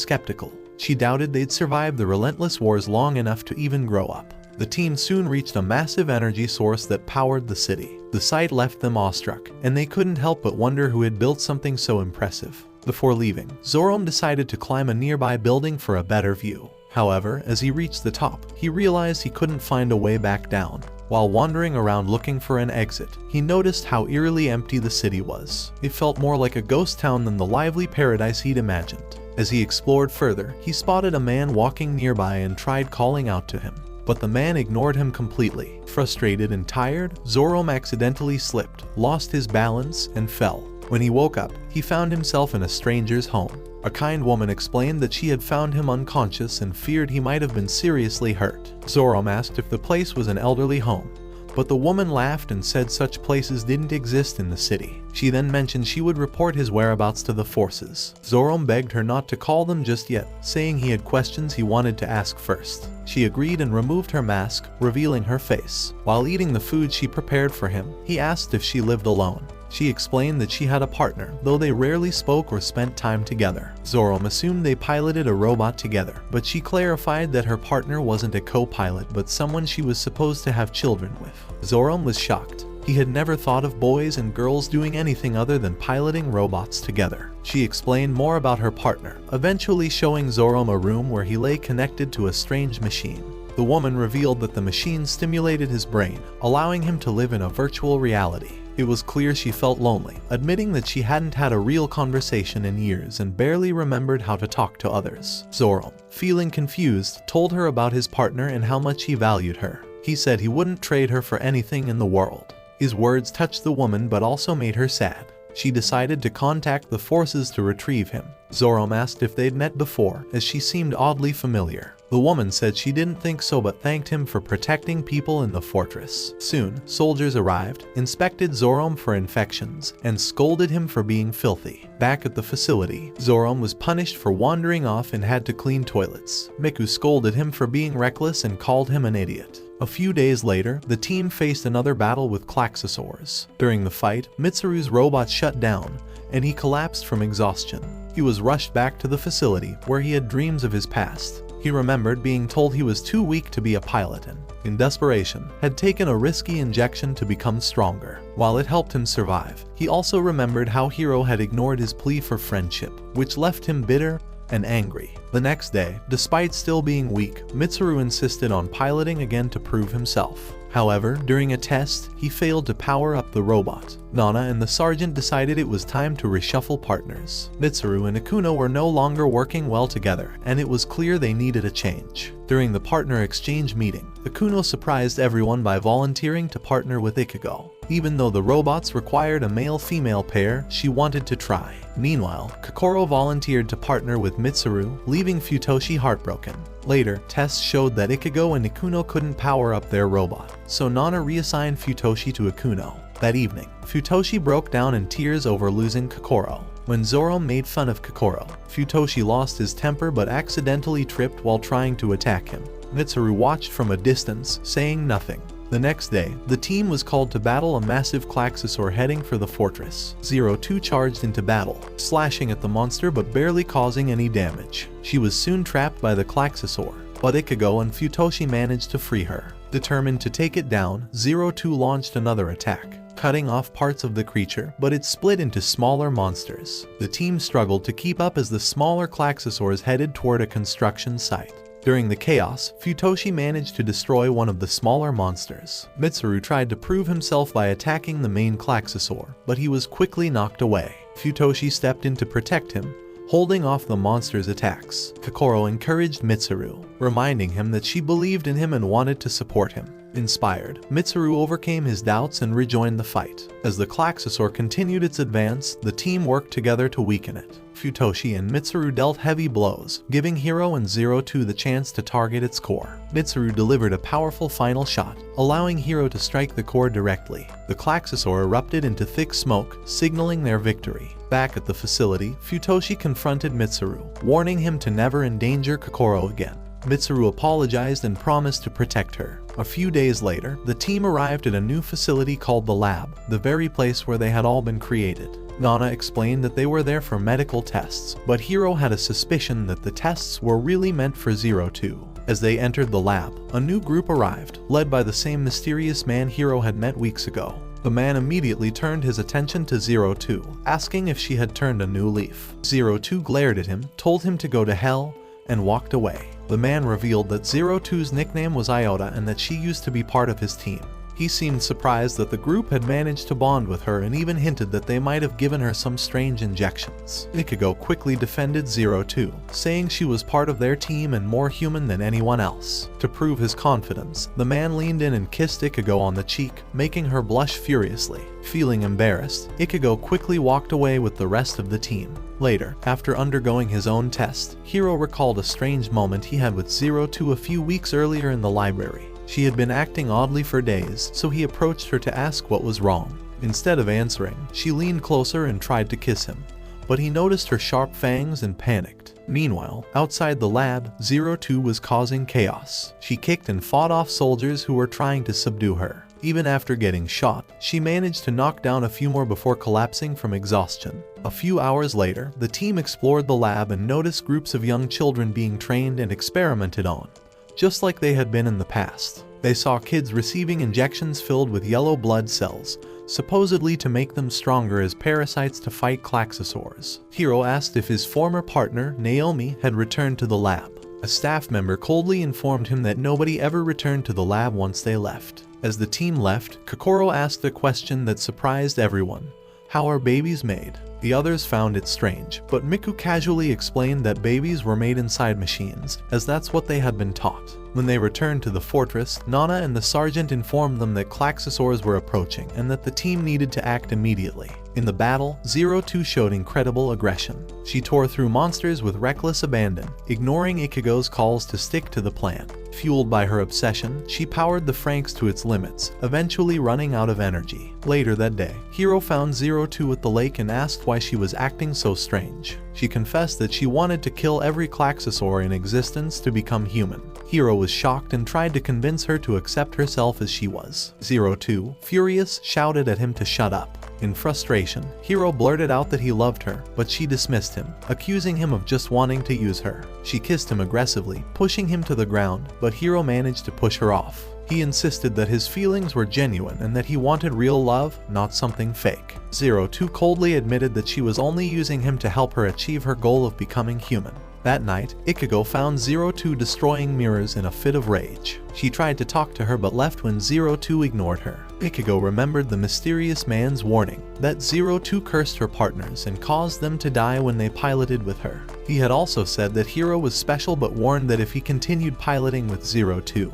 skeptical. She doubted they'd survive the relentless wars long enough to even grow up. The team soon reached a massive energy source that powered the city. The sight left them awestruck, and they couldn't help but wonder who had built something so impressive. Before leaving, Zorome decided to climb a nearby building for a better view. However, as he reached the top, he realized he couldn't find a way back down. While wandering around looking for an exit, he noticed how eerily empty the city was. It felt more like a ghost town than the lively paradise he'd imagined. As he explored further, he spotted a man walking nearby and tried calling out to him. But the man ignored him completely. Frustrated and tired, Zorome accidentally slipped, lost his balance, and fell. When he woke up, he found himself in a stranger's home. A kind woman explained that she had found him unconscious and feared he might have been seriously hurt. Zorome asked if the place was an elderly home, but the woman laughed and said such places didn't exist in the city. She then mentioned she would report his whereabouts to the forces. Zorome begged her not to call them just yet, saying he had questions he wanted to ask first. She agreed and removed her mask, revealing her face. While eating the food she prepared for him, he asked if she lived alone. She explained that she had a partner, though they rarely spoke or spent time together. Zorome assumed they piloted a robot together, but she clarified that her partner wasn't a co-pilot but someone she was supposed to have children with. Zorome was shocked. He had never thought of boys and girls doing anything other than piloting robots together. She explained more about her partner, eventually showing Zorome a room where he lay connected to a strange machine. The woman revealed that the machine stimulated his brain, allowing him to live in a virtual reality. It was clear she felt lonely, admitting that she hadn't had a real conversation in years and barely remembered how to talk to others. Zorome, feeling confused, told her about his partner and how much he valued her. He said he wouldn't trade her for anything in the world. His words touched the woman but also made her sad. She decided to contact the forces to retrieve him. Zorome asked if they'd met before, as she seemed oddly familiar. The woman said she didn't think so but thanked him for protecting people in the fortress. Soon, soldiers arrived, inspected Zorome for infections, and scolded him for being filthy. Back at the facility, Zorome was punished for wandering off and had to clean toilets. Miku scolded him for being reckless and called him an idiot. A few days later, the team faced another battle with Klaxosaurs. During the fight, Mitsuru's robot shut down, and he collapsed from exhaustion. He was rushed back to the facility, where he had dreams of his past. He remembered being told he was too weak to be a pilot and, in desperation, had taken a risky injection to become stronger. While it helped him survive, he also remembered how Hiro had ignored his plea for friendship, which left him bitter and angry. The next day, despite still being weak, Mitsuru insisted on piloting again to prove himself. However, during a test, he failed to power up the robot. Nana and the sergeant decided it was time to reshuffle partners. Mitsuru and Ikuno were no longer working well together, and it was clear they needed a change. During the partner exchange meeting, Ikuno surprised everyone by volunteering to partner with Ichigo. Even though the robots required a male-female pair, she wanted to try. Meanwhile, Kokoro volunteered to partner with Mitsuru, leaving Futoshi heartbroken. Later, tests showed that Ichigo and Ikuno couldn't power up their robot, so Nana reassigned Futoshi to Ikuno. That evening, Futoshi broke down in tears over losing Kokoro. When Zorome made fun of Kokoro, Futoshi lost his temper but accidentally tripped while trying to attack him. Mitsuru watched from a distance, saying nothing. The next day, the team was called to battle a massive Klaxosaur heading for the fortress. 02 charged into battle, slashing at the monster but barely causing any damage. She was soon trapped by the Klaxosaur, but Ichigo and Futoshi managed to free her. Determined to take it down, 02 launched another attack, cutting off parts of the creature, but it split into smaller monsters. The team struggled to keep up as the smaller Klaxosaurs headed toward a construction site. During the chaos, Futoshi managed to destroy one of the smaller monsters. Mitsuru tried to prove himself by attacking the main Klaxosaur, but he was quickly knocked away. Futoshi stepped in to protect him, holding off the monster's attacks. Kokoro encouraged Mitsuru, reminding him that she believed in him and wanted to support him. Inspired, Mitsuru overcame his doubts and rejoined the fight. As the Klaxosaur continued its advance, the team worked together to weaken it. Futoshi and Mitsuru dealt heavy blows, giving Hiro and Zero Two the chance to target its core. Mitsuru delivered a powerful final shot, allowing Hiro to strike the core directly. The Klaxosaur erupted into thick smoke, signaling their victory. Back at the facility, Futoshi confronted Mitsuru, warning him to never endanger Kokoro again. Mitsuru apologized and promised to protect her. A few days later, the team arrived at a new facility called the Lab, the very place where they had all been created. Nana explained that they were there for medical tests, but Hiro had a suspicion that the tests were really meant for Zero Two. As they entered the lab, a new group arrived, led by the same mysterious man Hiro had met weeks ago. The man immediately turned his attention to Zero Two, asking if she had turned a new leaf. Zero Two glared at him, told him to go to hell, and walked away. The man revealed that Zero Two's nickname was Iota and that she used to be part of his team. He seemed surprised that the group had managed to bond with her and even hinted that they might have given her some strange injections. Ichigo quickly defended Zero Two, saying she was part of their team and more human than anyone else. To prove his confidence, the man leaned in and kissed Ichigo on the cheek, making her blush furiously. Feeling embarrassed, Ichigo quickly walked away with the rest of the team. Later, after undergoing his own test, Hiro recalled a strange moment he had with Zero Two a few weeks earlier in the library. She had been acting oddly for days, so he approached her to ask what was wrong. Instead of answering, she leaned closer and tried to kiss him, but he noticed her sharp fangs and panicked. Meanwhile, outside the lab, Zero Two was causing chaos. She kicked and fought off soldiers who were trying to subdue her. Even after getting shot, she managed to knock down a few more before collapsing from exhaustion. A few hours later, the team explored the lab and noticed groups of young children being trained and experimented on, just like they had been in the past. They saw kids receiving injections filled with yellow blood cells, supposedly to make them stronger as parasites to fight Klaxosaurs. Hiro asked if his former partner, Naomi, had returned to the lab. A staff member coldly informed him that nobody ever returned to the lab once they left. As the team left, Kokoro asked a question that surprised everyone. How are babies made? The others found it strange, but Miku casually explained that babies were made inside machines, as that's what they had been taught. When they returned to the fortress, Nana and the sergeant informed them that Klaxosaurs were approaching and that the team needed to act immediately. In the battle, Zero Two showed incredible aggression. She tore through monsters with reckless abandon, ignoring Ichigo's calls to stick to the plan. Fueled by her obsession, she powered the FranXX to its limits, eventually running out of energy. Later that day, Hiro found Zero Two at the lake and asked why she was acting so strange. She confessed that she wanted to kill every Klaxosaur in existence to become human. Hiro was shocked and tried to convince her to accept herself as she was. Zero Two, furious, shouted at him to shut up. In frustration, Hiro blurted out that he loved her, but she dismissed him, accusing him of just wanting to use her. She kissed him aggressively, pushing him to the ground, but Hiro managed to push her off. He insisted that his feelings were genuine and that he wanted real love, not something fake. Zero Two coldly admitted that she was only using him to help her achieve her goal of becoming human. That night, Ichigo found Zero Two destroying mirrors in a fit of rage. She tried to talk to her but left when Zero Two ignored her. Ichigo remembered the mysterious man's warning that Zero Two cursed her partners and caused them to die when they piloted with her. He had also said that Hiro was special but warned that if he continued piloting with Zero Two,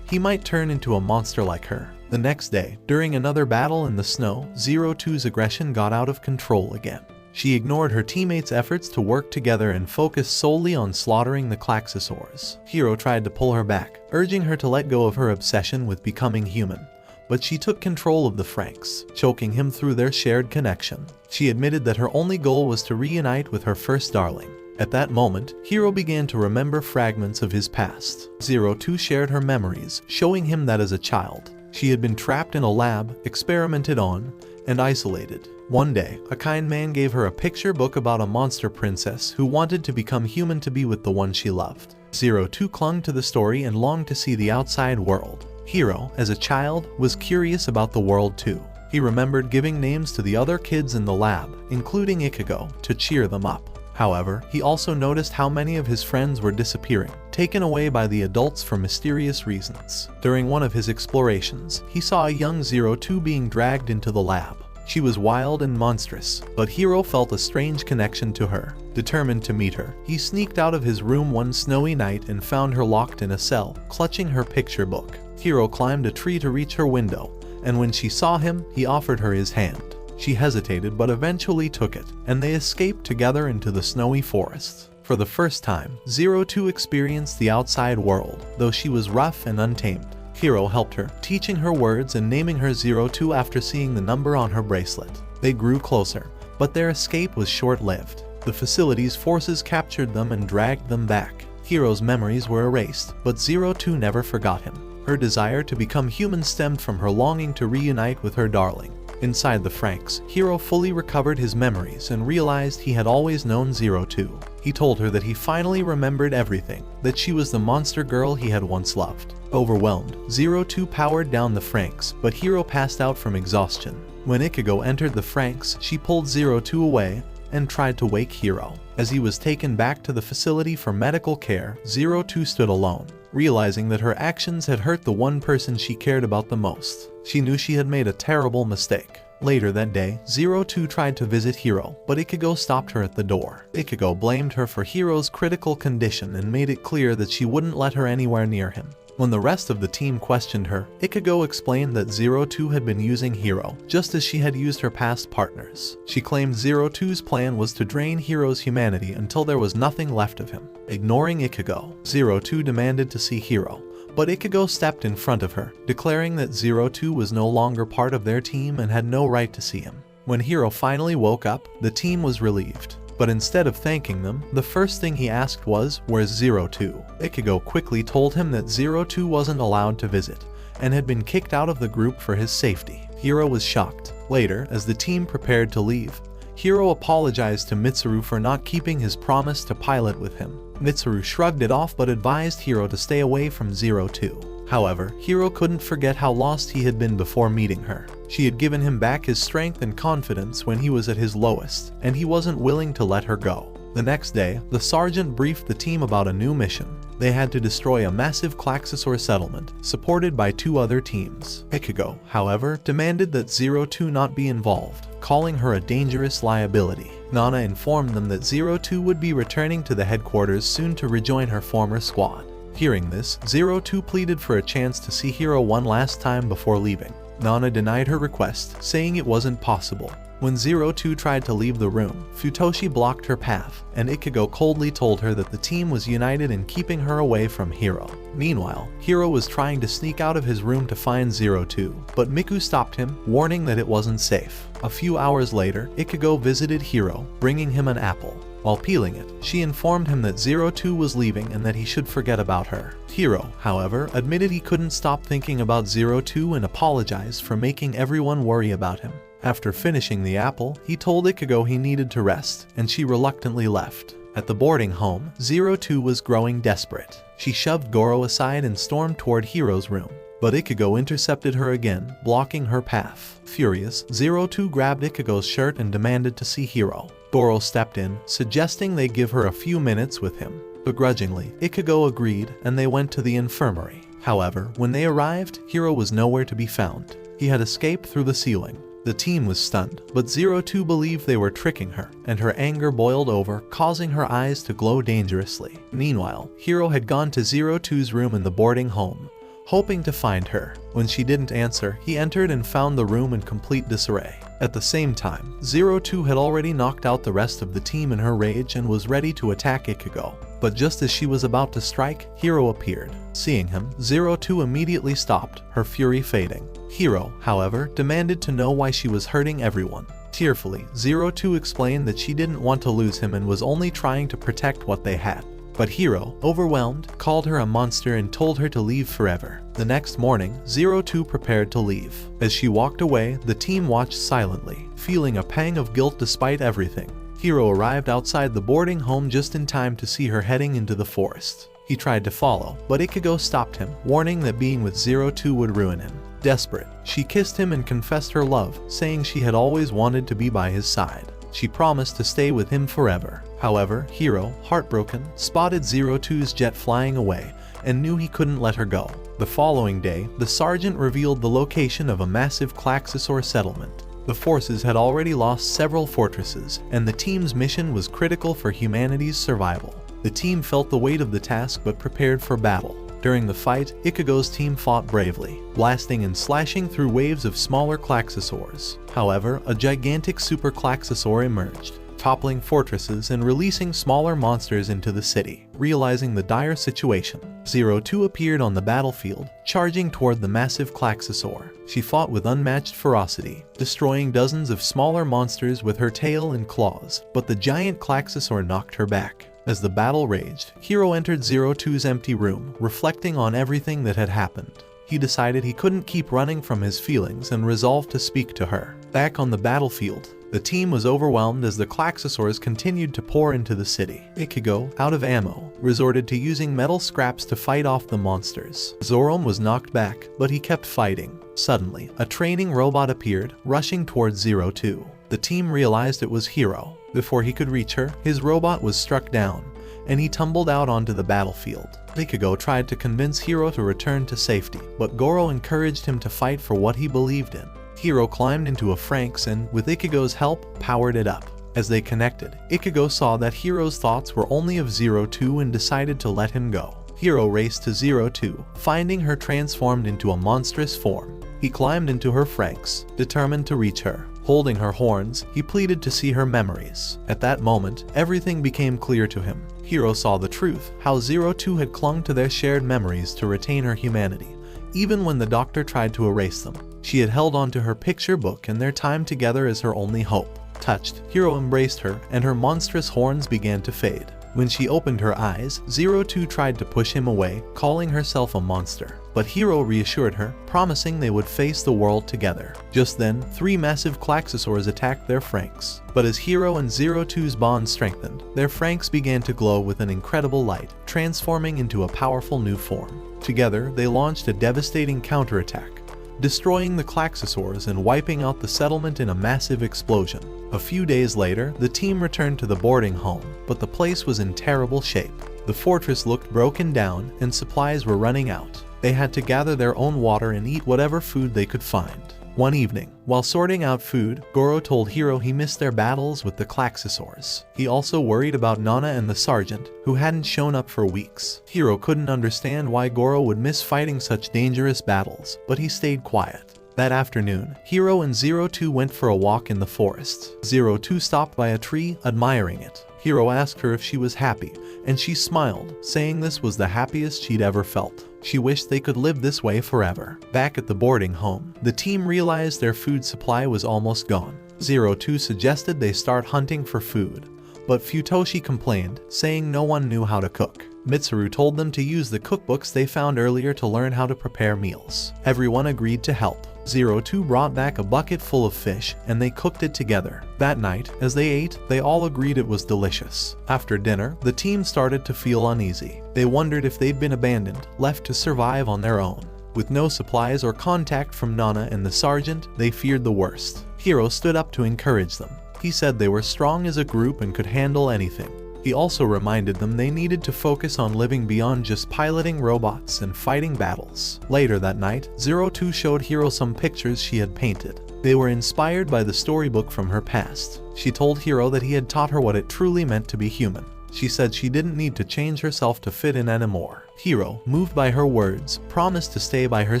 he might turn into a monster like her. The next day, during another battle in the snow, Zero Two's aggression got out of control again. She ignored her teammates' efforts to work together and focused solely on slaughtering the Klaxosaurs. Hiro tried to pull her back, urging her to let go of her obsession with becoming human, but she took control of the FranXX, choking him through their shared connection. She admitted that her only goal was to reunite with her first darling. At that moment, Hiro began to remember fragments of his past. Zero Two shared her memories, showing him that as a child, she had been trapped in a lab, experimented on, and isolated. One day, a kind man gave her a picture book about a monster princess who wanted to become human to be with the one she loved. Zero Two clung to the story and longed to see the outside world. Hiro, as a child, was curious about the world too. He remembered giving names to the other kids in the lab, including Ichigo, to cheer them up. However, he also noticed how many of his friends were disappearing, taken away by the adults for mysterious reasons. During one of his explorations, he saw a young Zero Two being dragged into the lab. She was wild and monstrous, but Hiro felt a strange connection to her. Determined to meet her, he sneaked out of his room one snowy night and found her locked in a cell, clutching her picture book. Hiro climbed a tree to reach her window, and when she saw him, he offered her his hand. She hesitated but eventually took it, and they escaped together into the snowy forest. For the first time, Zero-Two experienced the outside world, though she was rough and untamed. Hiro helped her, teaching her words and naming her Zero-Two after seeing the number on her bracelet. They grew closer, but their escape was short-lived. The facility's forces captured them and dragged them back. Hiro's memories were erased, but Zero-Two never forgot him. Her desire to become human stemmed from her longing to reunite with her darling. Inside the FranXX, Hiro fully recovered his memories and realized he had always known Zero-Two. He told her that he finally remembered everything, that she was the monster girl he had once loved. Overwhelmed, Zero-Two powered down the FranXX, but Hiro passed out from exhaustion. When Ichigo entered the FranXX, she pulled Zero-Two away and tried to wake Hiro. As he was taken back to the facility for medical care, Zero-Two stood alone, realizing that her actions had hurt the one person she cared about the most. She knew she had made a terrible mistake. Later that day, Zero-Two tried to visit Hiro, but Ichigo stopped her at the door. Ichigo blamed her for Hiro's critical condition and made it clear that she wouldn't let her anywhere near him. When the rest of the team questioned her, Ichigo explained that Zero-Two had been using Hiro, just as she had used her past partners. She claimed Zero-Two's plan was to drain Hiro's humanity until there was nothing left of him. Ignoring Ichigo, Zero-Two demanded to see Hiro, but Ichigo stepped in front of her, declaring that Zero-Two was no longer part of their team and had no right to see him. When Hiro finally woke up, the team was relieved. But instead of thanking them, the first thing he asked was, "Where's Zero-Two?" Ichigo quickly told him that Zero-Two wasn't allowed to visit, and had been kicked out of the group for his safety. Hiro was shocked. Later, as the team prepared to leave, Hiro apologized to Mitsuru for not keeping his promise to pilot with him. Mitsuru shrugged it off but advised Hiro to stay away from Zero-Two. However, Hiro couldn't forget how lost he had been before meeting her. She had given him back his strength and confidence when he was at his lowest, and he wasn't willing to let her go. The next day, the sergeant briefed the team about a new mission. They had to destroy a massive Klaxosaur settlement, supported by 2 other teams. Ichigo, however, demanded that Zero-Two not be involved, calling her a dangerous liability. Nana informed them that Zero-Two would be returning to the headquarters soon to rejoin her former squad. Hearing this, Zero-Two pleaded for a chance to see Hiro one last time before leaving. Nana denied her request, saying it wasn't possible. When Zero-Two tried to leave the room, Futoshi blocked her path, and Ichigo coldly told her that the team was united in keeping her away from Hiro. Meanwhile, Hiro was trying to sneak out of his room to find Zero-Two, but Miku stopped him, warning that it wasn't safe. A few hours later, Ichigo visited Hiro, bringing him an apple. While peeling it, she informed him that Zero-Two was leaving and that he should forget about her. Hiro, however, admitted he couldn't stop thinking about Zero-Two and apologized for making everyone worry about him. After finishing the apple, he told Ichigo he needed to rest, and she reluctantly left. At the boarding home, Zero-Two was growing desperate. She shoved Goro aside and stormed toward Hiro's room, but Ichigo intercepted her again, blocking her path. Furious, Zero-Two grabbed Ichigo's shirt and demanded to see Hiro. Goro stepped in, suggesting they give her a few minutes with him. Begrudgingly, Ichigo agreed, and they went to the infirmary. However, when they arrived, Hiro was nowhere to be found. He had escaped through the ceiling. The team was stunned, but Zero-Two believed they were tricking her, and her anger boiled over, causing her eyes to glow dangerously. Meanwhile, Hiro had gone to Zero-Two's room in the boarding home, hoping to find her. When she didn't answer, he entered and found the room in complete disarray. At the same time, Zero-Two had already knocked out the rest of the team in her rage and was ready to attack Ichigo. But just as she was about to strike, Hiro appeared. Seeing him, Zero-Two immediately stopped, her fury fading. Hiro, however, demanded to know why she was hurting everyone. Tearfully, Zero-Two explained that she didn't want to lose him and was only trying to protect what they had. But Hiro, overwhelmed, called her a monster and told her to leave forever. The next morning, Zero-Two prepared to leave. As she walked away, the team watched silently, feeling a pang of guilt despite everything. Hiro arrived outside the boarding home just in time to see her heading into the forest. He tried to follow, but Ichigo stopped him, warning that being with Zero-Two would ruin him. Desperate, she kissed him and confessed her love, saying she had always wanted to be by his side. She promised to stay with him forever. However, Hiro, heartbroken, spotted Zero-Two's jet flying away and knew he couldn't let her go. The following day, the sergeant revealed the location of a massive Klaxosaur settlement. The forces had already lost several fortresses, and the team's mission was critical for humanity's survival. The team felt the weight of the task but prepared for battle. During the fight, Ichigo's team fought bravely, blasting and slashing through waves of smaller Klaxosaurs. However, a gigantic super Klaxosaur emerged, toppling fortresses and releasing smaller monsters into the city. Realizing the dire situation, 02 appeared on the battlefield, charging toward the massive Klaxosaur. She fought with unmatched ferocity, destroying dozens of smaller monsters with her tail and claws, but the giant Klaxosaur knocked her back. As the battle raged, Hiro entered 02's empty room, reflecting on everything that had happened. He decided he couldn't keep running from his feelings and resolved to speak to her. Back on the battlefield, the team was overwhelmed as the Klaxosaurs continued to pour into the city. Ichigo, out of ammo, resorted to using metal scraps to fight off the monsters. Zorome was knocked back, but he kept fighting. Suddenly, a training robot appeared, rushing towards 02. The team realized it was Hiro. Before he could reach her, his robot was struck down, and he tumbled out onto the battlefield. Ichigo tried to convince Hiro to return to safety, but Goro encouraged him to fight for what he believed in. Hiro climbed into a FranXX and, with Ichigo's help, powered it up. As they connected, Ichigo saw that Hiro's thoughts were only of 02 and decided to let him go. Hiro raced to 02, finding her transformed into a monstrous form. He climbed into her FranXX, determined to reach her. Holding her horns, he pleaded to see her memories. At that moment, everything became clear to him. Hiro saw the truth, how 02 had clung to their shared memories to retain her humanity, even when the doctor tried to erase them. She had held onto her picture book and their time together as her only hope. Touched, Hiro embraced her, and her monstrous horns began to fade. When she opened her eyes, 02 tried to push him away, calling herself a monster. But Hiro reassured her, promising they would face the world together. Just then, 3 massive Klaxosaurs attacked their FranXX. But as Hiro and 02's bond strengthened, their FranXX began to glow with an incredible light, transforming into a powerful new form. Together, they launched a devastating counterattack, destroying the Klaxosaurs and wiping out the settlement in a massive explosion. A few days later, the team returned to the boarding home, but the place was in terrible shape. The fortress looked broken down, and supplies were running out. They had to gather their own water and eat whatever food they could find. One evening, while sorting out food, Goro told Hiro he missed their battles with the Klaxosaurs. He also worried about Nana and the sergeant, who hadn't shown up for weeks. Hiro couldn't understand why Goro would miss fighting such dangerous battles, but he stayed quiet. That afternoon, Hiro and 02 went for a walk in the forest. 02 stopped by a tree, admiring it. Hiro asked her if she was happy, and she smiled, saying this was the happiest she'd ever felt. She wished they could live this way forever. Back at the boarding home, the team realized their food supply was almost gone. 02 suggested they start hunting for food, but Futoshi complained, saying no one knew how to cook. Mitsuru told them to use the cookbooks they found earlier to learn how to prepare meals. Everyone agreed to help. 02 brought back a bucket full of fish, and they cooked it together. That night, as they ate, they all agreed it was delicious. After dinner, the team started to feel uneasy. They wondered if they'd been abandoned, left to survive on their own. With no supplies or contact from Nana and the sergeant, they feared the worst. Hiro stood up to encourage them. He said they were strong as a group and could handle anything. He also reminded them they needed to focus on living beyond just piloting robots and fighting battles. Later that night, 02 showed Hiro some pictures she had painted. They were inspired by the storybook from her past. She told Hiro that he had taught her what it truly meant to be human. She said she didn't need to change herself to fit in anymore. Hiro, moved by her words, promised to stay by her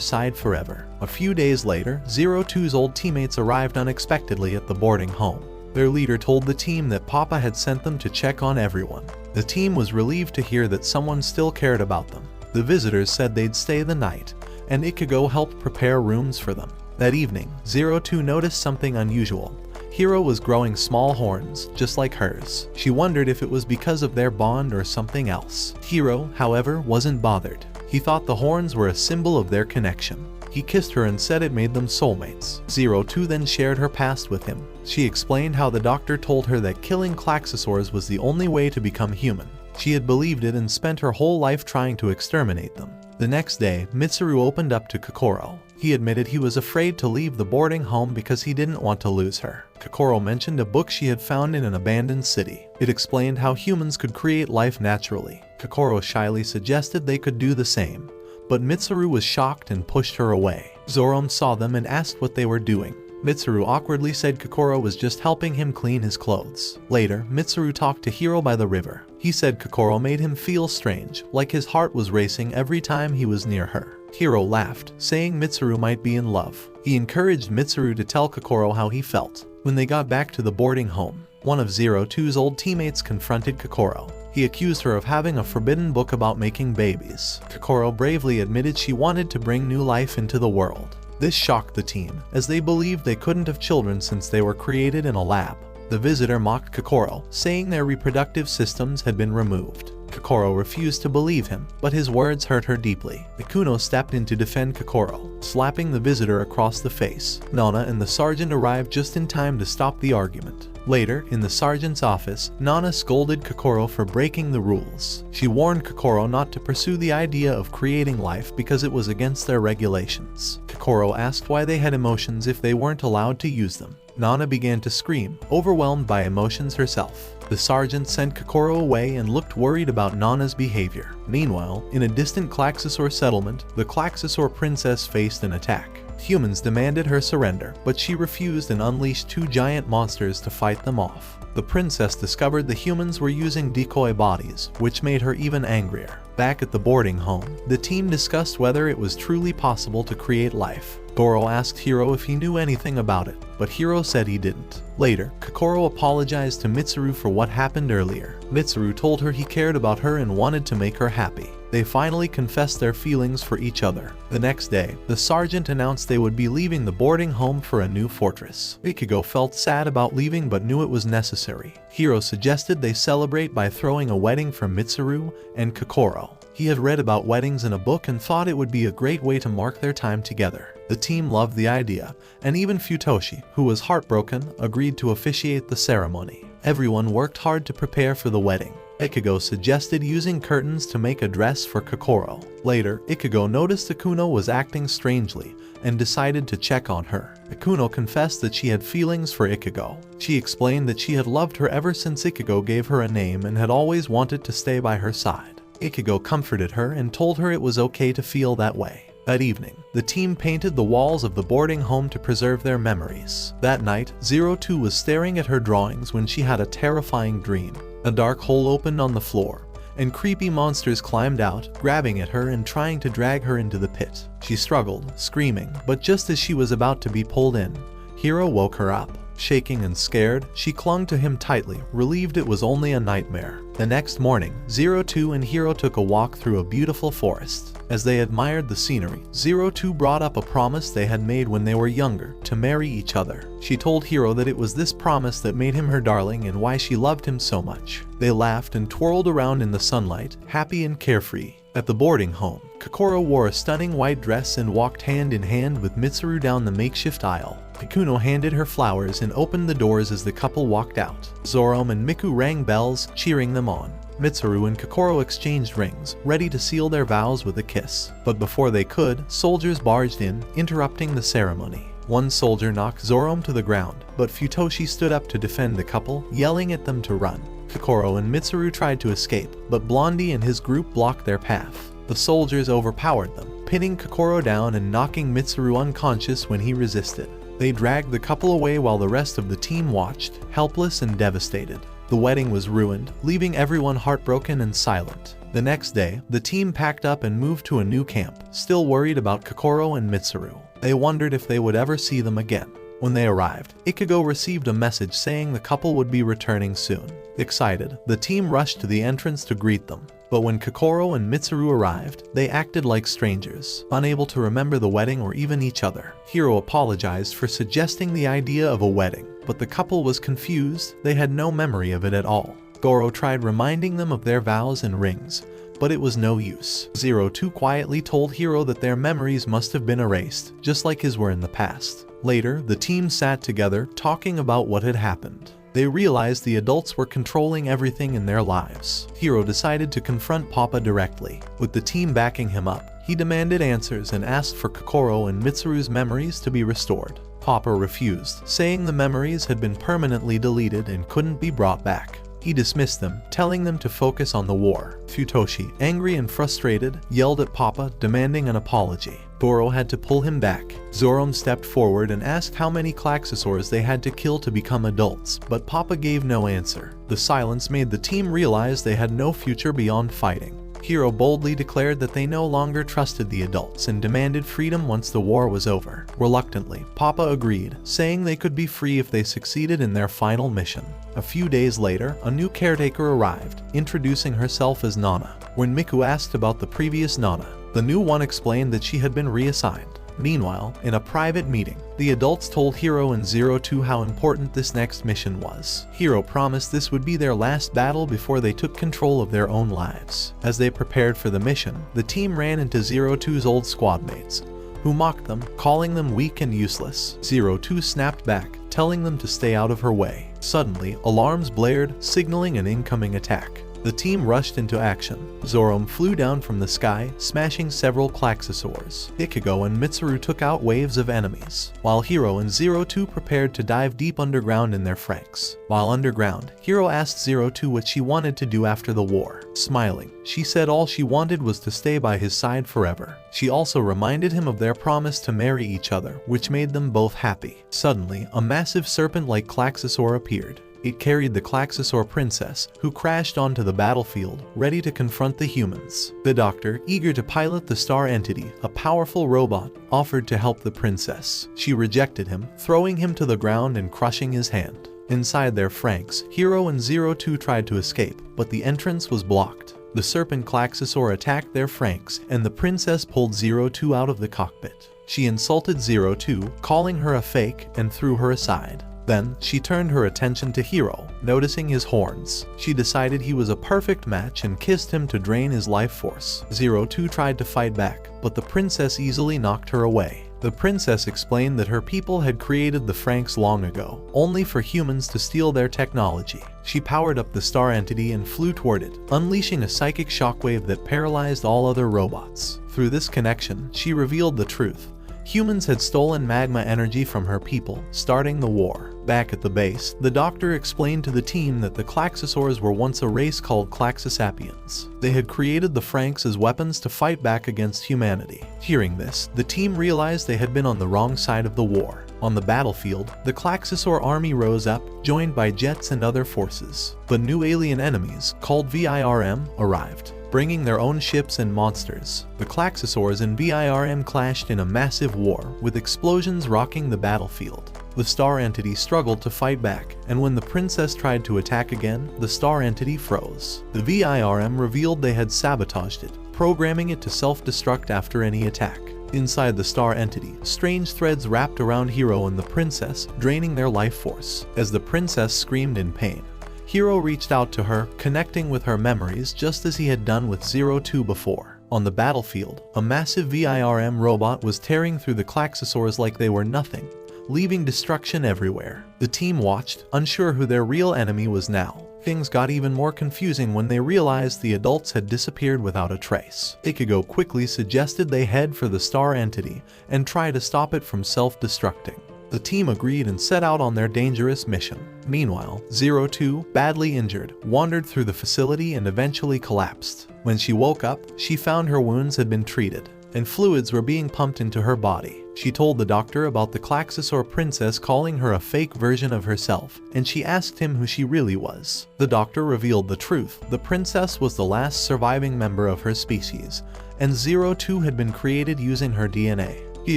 side forever. A few days later, 02's old teammates arrived unexpectedly at the boarding home. Their leader told the team that Papa had sent them to check on everyone. The team was relieved to hear that someone still cared about them. The visitors said they'd stay the night, and Ichigo helped prepare rooms for them. That evening, 02 noticed something unusual. Hiro was growing small horns, just like hers. She wondered if it was because of their bond or something else. Hiro, however, wasn't bothered. He thought the horns were a symbol of their connection. He kissed her and said it made them soulmates. 02 then shared her past with him. She explained how the doctor told her that killing Klaxosaurs was the only way to become human. She had believed it and spent her whole life trying to exterminate them. The next day, Mitsuru opened up to Kokoro. He admitted he was afraid to leave the boarding home because he didn't want to lose her. Kokoro mentioned a book she had found in an abandoned city. It explained how humans could create life naturally. Kokoro shyly suggested they could do the same, but Mitsuru was shocked and pushed her away. Zorome saw them and asked what they were doing. Mitsuru awkwardly said Kokoro was just helping him clean his clothes. Later, Mitsuru talked to Hiro by the river. He said Kokoro made him feel strange, like his heart was racing every time he was near her. Hiro laughed, saying Mitsuru might be in love. He encouraged Mitsuru to tell Kokoro how he felt. When they got back to the boarding home, one of 02's old teammates confronted Kokoro. He accused her of having a forbidden book about making babies. Kokoro bravely admitted she wanted to bring new life into the world. This shocked the team, as they believed they couldn't have children since they were created in a lab. The visitor mocked Kokoro, saying their reproductive systems had been removed. Kokoro refused to believe him, but his words hurt her deeply. Ikuno stepped in to defend Kokoro, slapping the visitor across the face. Nana and the sergeant arrived just in time to stop the argument. Later, in the sergeant's office, Nana scolded Kokoro for breaking the rules. She warned Kokoro not to pursue the idea of creating life because it was against their regulations. Kokoro asked why they had emotions if they weren't allowed to use them. Nana began to scream, overwhelmed by emotions herself. The sergeant sent Kokoro away and looked worried about Nana's behavior. Meanwhile, in a distant Klaxosaur settlement, the Klaxosaur princess faced an attack. Humans demanded her surrender, but she refused and unleashed 2 giant monsters to fight them off. The princess discovered the humans were using decoy bodies, which made her even angrier. Back at the boarding home, the team discussed whether it was truly possible to create life. Goro asked Hiro if he knew anything about it, but Hiro said he didn't. Later, Kokoro apologized to Mitsuru for what happened earlier. Mitsuru told her he cared about her and wanted to make her happy. They finally confessed their feelings for each other. The next day, the sergeant announced they would be leaving the boarding home for a new fortress. Ichigo felt sad about leaving but knew it was necessary. Hiro suggested they celebrate by throwing a wedding for Mitsuru and Kokoro. He had read about weddings in a book and thought it would be a great way to mark their time together. The team loved the idea, and even Futoshi, who was heartbroken, agreed to officiate the ceremony. Everyone worked hard to prepare for the wedding. Ichigo suggested using curtains to make a dress for Kokoro. Later, Ichigo noticed Ikuno was acting strangely and decided to check on her. Ikuno confessed that she had feelings for Ichigo. She explained that she had loved her ever since Ichigo gave her a name and had always wanted to stay by her side. Ichigo comforted her and told her it was okay to feel that way. That evening, the team painted the walls of the boarding home to preserve their memories. That night, 02 was staring at her drawings when she had a terrifying dream. A dark hole opened on the floor, and creepy monsters climbed out, grabbing at her and trying to drag her into the pit. She struggled, screaming, but just as she was about to be pulled in, Hiro woke her up. Shaking and scared, she clung to him tightly, relieved it was only a nightmare. The next morning, 02 and Hiro took a walk through a beautiful forest. As they admired the scenery, 02 brought up a promise they had made when they were younger, to marry each other. She told Hiro that it was this promise that made him her darling and why she loved him so much. They laughed and twirled around in the sunlight, happy and carefree. At the boarding home, Kokoro wore a stunning white dress and walked hand in hand with Mitsuru down the makeshift aisle. Ikuno handed her flowers and opened the doors as the couple walked out. Zorome and Miku rang bells, cheering them on. Mitsuru and Kokoro exchanged rings, ready to seal their vows with a kiss. But before they could, soldiers barged in, interrupting the ceremony. One soldier knocked Zorome to the ground, but Futoshi stood up to defend the couple, yelling at them to run. Kokoro and Mitsuru tried to escape, but Blondie and his group blocked their path. The soldiers overpowered them, pinning Kokoro down and knocking Mitsuru unconscious when he resisted. They dragged the couple away while the rest of the team watched, helpless and devastated. The wedding was ruined, leaving everyone heartbroken and silent. The next day, the team packed up and moved to a new camp, still worried about Kokoro and Mitsuru. They wondered if they would ever see them again. When they arrived, Ichigo received a message saying the couple would be returning soon. Excited, the team rushed to the entrance to greet them. But when Kokoro and Mitsuru arrived, they acted like strangers, unable to remember the wedding or even each other. Hiro apologized for suggesting the idea of a wedding, but the couple was confused. They had no memory of it at all. Goro tried reminding them of their vows and rings, but it was no use. 02 quietly told Hiro that their memories must have been erased, just like his were in the past. Later, the team sat together, talking about what had happened. They realized the adults were controlling everything in their lives. Hiro decided to confront Papa directly. With the team backing him up, he demanded answers and asked for Kokoro and Mitsuru's memories to be restored. Papa refused, saying the memories had been permanently deleted and couldn't be brought back. He dismissed them, telling them to focus on the war. Futoshi, angry and frustrated, yelled at Papa, demanding an apology. Goro had to pull him back. Zorome stepped forward and asked how many Klaxosaurs they had to kill to become adults, but Papa gave no answer. The silence made the team realize they had no future beyond fighting. Hiro boldly declared that they no longer trusted the adults and demanded freedom once the war was over. Reluctantly, Papa agreed, saying they could be free if they succeeded in their final mission. A few days later, a new caretaker arrived, introducing herself as Nana. When Miku asked about the previous Nana, the new one explained that she had been reassigned. Meanwhile, in a private meeting, the adults told Hiro and 02 how important this next mission was. Hiro promised this would be their last battle before they took control of their own lives. As they prepared for the mission, the team ran into 02's old squadmates, who mocked them, calling them weak and useless. 02 snapped back, telling them to stay out of her way. Suddenly, alarms blared, signaling an incoming attack. The team rushed into action. Zorome flew down from the sky, smashing several Klaxosaurs. Ichigo and Mitsuru took out waves of enemies, while Hiro and 02 prepared to dive deep underground in their FranXX. While underground, Hiro asked 02 what she wanted to do after the war. Smiling, she said all she wanted was to stay by his side forever. She also reminded him of their promise to marry each other, which made them both happy. Suddenly, a massive serpent-like Klaxosaur appeared. It carried the Klaxosaur princess, who crashed onto the battlefield, ready to confront the humans. The doctor, eager to pilot the star entity, a powerful robot, offered to help the princess. She rejected him, throwing him to the ground and crushing his hand. Inside their FranXX, Hiro and 02 tried to escape, but the entrance was blocked. The serpent Klaxosaur attacked their FranXX, and the princess pulled 02 out of the cockpit. She insulted 02, calling her a fake, and threw her aside. Then, she turned her attention to Hiro, noticing his horns. She decided he was a perfect match and kissed him to drain his life force. 02 tried to fight back, but the princess easily knocked her away. The princess explained that her people had created the FranXX long ago, only for humans to steal their technology. She powered up the star entity and flew toward it, unleashing a psychic shockwave that paralyzed all other robots. Through this connection, she revealed the truth. Humans had stolen magma energy from her people, starting the war. Back at the base, the doctor explained to the team that the Klaxosaurs were once a race called Klaxosapians. They had created the FranXX as weapons to fight back against humanity. Hearing this, the team realized they had been on the wrong side of the war. On the battlefield, the Klaxosaur army rose up, joined by jets and other forces. But new alien enemies, called Virm, arrived, bringing their own ships and monsters. The Klaxosaurs and Virm clashed in a massive war, with explosions rocking the battlefield. The star entity struggled to fight back, and when the princess tried to attack again, the star entity froze. The Virm revealed they had sabotaged it, programming it to self-destruct after any attack. Inside the star entity, strange threads wrapped around Hiro and the princess, draining their life force. As the princess screamed in pain, Hiro reached out to her, connecting with her memories just as he had done with 02 before. On the battlefield, a massive Virm robot was tearing through the Klaxosaurs like they were nothing, leaving destruction everywhere. The team watched, unsure who their real enemy was now. Things got even more confusing when they realized the adults had disappeared without a trace. Ichigo quickly suggested they head for the star entity and try to stop it from self-destructing. The team agreed and set out on their dangerous mission. Meanwhile, 02, badly injured, wandered through the facility and eventually collapsed. When she woke up, she found her wounds had been treated, and fluids were being pumped into her body. She told the doctor about the Klaxosaur princess calling her a fake version of herself, and she asked him who she really was. The doctor revealed the truth. The princess was the last surviving member of her species, and 02 had been created using her DNA. He